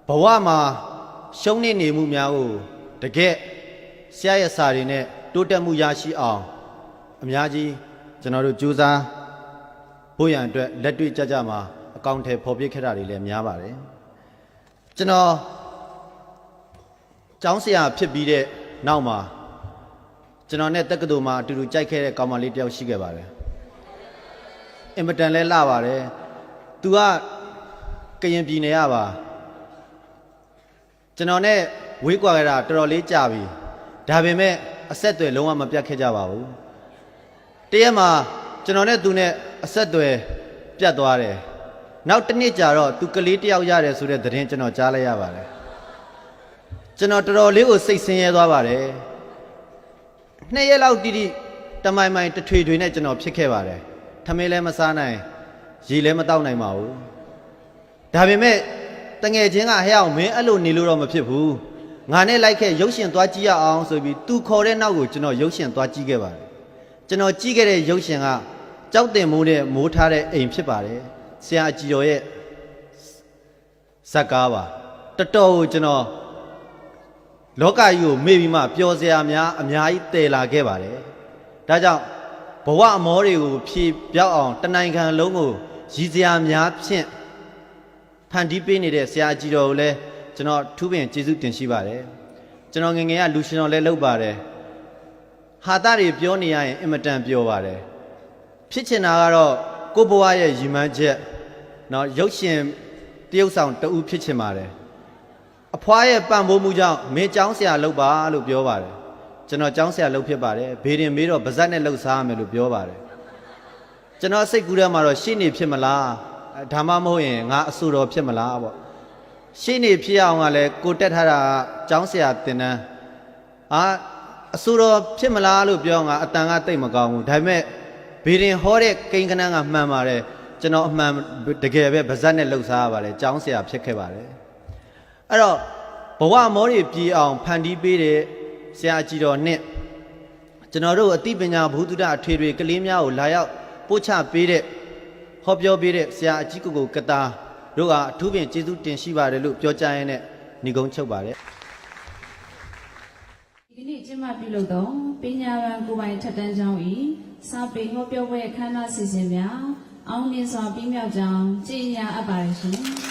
ဘဝမှာရှုံးနေမှုများကိုတကယ်ဆရာရဲ့စာတွေနဲ့တိုးတက်မှုရရှိအောင်အများကြီးကျွန်တော်တို့ကြိုးစားဖို့ရန်အတွက်လက်တွေ့ကြမှာအကောင့်ထဲပေါ်ပြခဲ့တာတွေလည်းများပါတယ်ကျွန်တော်ကျောင်းဆရာဖြစ်ပြီးတဲ့နောက်မှာကျွန်တော်နဲ့တက္ကသိုလ်မှာအတူတူကြိုက်ခဲ့တဲ့ကောင်မလေးတယောက်ရှိခဲ့ပါတယ်အင်မတန်လဲလှပါတယ်သူကကရင်ပြည်နယ်ရပါကျွန်တော်နဲ့ဝေးကွာခဲ့တာတော်တော်လေးကြာပြီဒါပေမဲ့အဆက်အသွယ်လုံးဝမပြတ်ခဲ့ကြပါဘူးတရက်မှာကျွန်တော်နဲ့သူနဲ့အဆက်အသွယ်ပြတ်သွားတယ်နောက်တစ်နှစ်ကြာတော့သူကလေးတယောက်ရတယ်ဆိုတဲ့သတင်းကျွန်တော်ကြားလိုက်ရပါတယ်ကျွန်တော်တော်တော်လေးကိုစိတ်ဆင်းရဲသွားပါတယ်နှစ်ရက်လောက်တိတိတမိုင်မိုင်တထွေထွေနဲ့ကျွန်တော်ဖြစ်ခဲ့ပါတယ်ထမင်းလည်းမစားနိုင်ရေလည်းမတောက်နိုင်ပါဘူးဒါပေမဲ့တငယ်ချင်းကဟဲ့အောင်မင်းအဲ့လိုနေလို့တော့မဖြစ်ဘူးငါနဲ့လိုက်ခဲ့ရုပ်ရှင်သွားကြည့်ရအောင်ဆိုပြီးသူခေါ်တဲ့နောက်ကိုကျွန်တော်ရုပ်ရှင်သွားကြည့်ခဲ့ပါတယ်ကျွန်တော်ကြည့်ခဲ့တဲ့ရုပ်ရှင်ကကြောက်တင်မိုးနဲ့မိုးထားတဲ့အိမ်ဖြစ်ပါတယ်ဆရာအကြီးတော်ရဲ့ဇက်ကားပါတော်တော်ကိုကျွန်တော်လောကကြီးကိုမေ့ပြီးမှပျော်စရာများအများကြီးတည်လာခဲ့ပါတယ်ဒါကြောင့်ဘဝအမောတွေကိုဖြေပြောက်အောင်တနိုင်ငံလုံးကိုရည်စရာများဖြင့်ဖန်တီးပေးနေတဲ့ဆရာကြီးတော်ကိုလည်းကျွန်တော်ထူးပင်ကျေးဇူးတင်ရှိပါတယ် ကျွန်တော်ငယ်ငယ်ကလူရှင်တော်လည်းလုပ်ပါတယ်ဟာတာတွေပြောနေရရင်အင်မတန်ပြောပါတယ်ဖြစ်ချင်တာကတော့ကိုဘွားရဲ့ရည်မှန်းချက်နော်ရုပ်ရှင်တရုပ်ဆောင်တဦးဖြစ်ချင်ပါတယ်အဖွားရဲ့ပံ့ပိုးမှုကြောင့်မင်းကျောင်းဆရာလုပ်ပါလို့ပြောပါတယ်ကျွန်တော်ကျောင်းဆရာလုပ်ဖြစ်ပါတယ်ဘေးရင်မေးတော့ဗဇက်နဲ့လှုပ်စားရမယ်လို့ပြောပါတယ်ကျွန်တော်စိတ်ကူးထဲမှာတော့ရှေ့နေဖြစ်မလားဒါမှမဟုတ်ရင်ငါအဆူတော်ဖြစ်မလားပေါ့ရှေ့နေဖြစ်အောင်ကလည်းကိုတက်ထားတာကျောင်းဆရာတင်တန်းအဆူတော်ဖြစ်မလားလို့ပြောငါအတန်ကတိတ်မကောင်းဘူးဒါပေမဲ့ဘေးရင်ဟောတဲ့ကိန်းကနန်းကမှန်ပါတယ်ကျွန်တော်အမှန်တကယ်ပဲဗဇက်နဲ့လှုပ်စားရပါတယ်ကျောင်းဆရာဖြစ်ခဲ့ပါတယ်အဲ့တော့ဘဝမောတွေပြေအောင်ဖန်တီးပေးတဲ့ဆရာကြီးတော်နဲ့ကျွန်တော်တို့အသိပညာဘုဒ္ဓအထွေတွေကလေးများကိုလာရောက်ပို့ချပေးတဲ့ဟောပြောပေးတဲ့ဆရာအကြီးကိုကတာတို့ကအထူးပင်ကျေးဇူးတင်ရှိပါတယ်လို့ပြောကြရင်းနဲ့ညီကုန်းချုပ်ပါတယ်ဒီနေ့ကျင်းပပြုလုပ်သောပညာပန်ကိုယ်ပိုင်ထက်တန်းကျောင်း၏စာပေဟောပြောပွဲအခမ်းအနားစီစဉ်များအောင်မြင်စွာပြီးမြောက်ကြောင်းကြေညာအပ်ပါတယ်ရှင်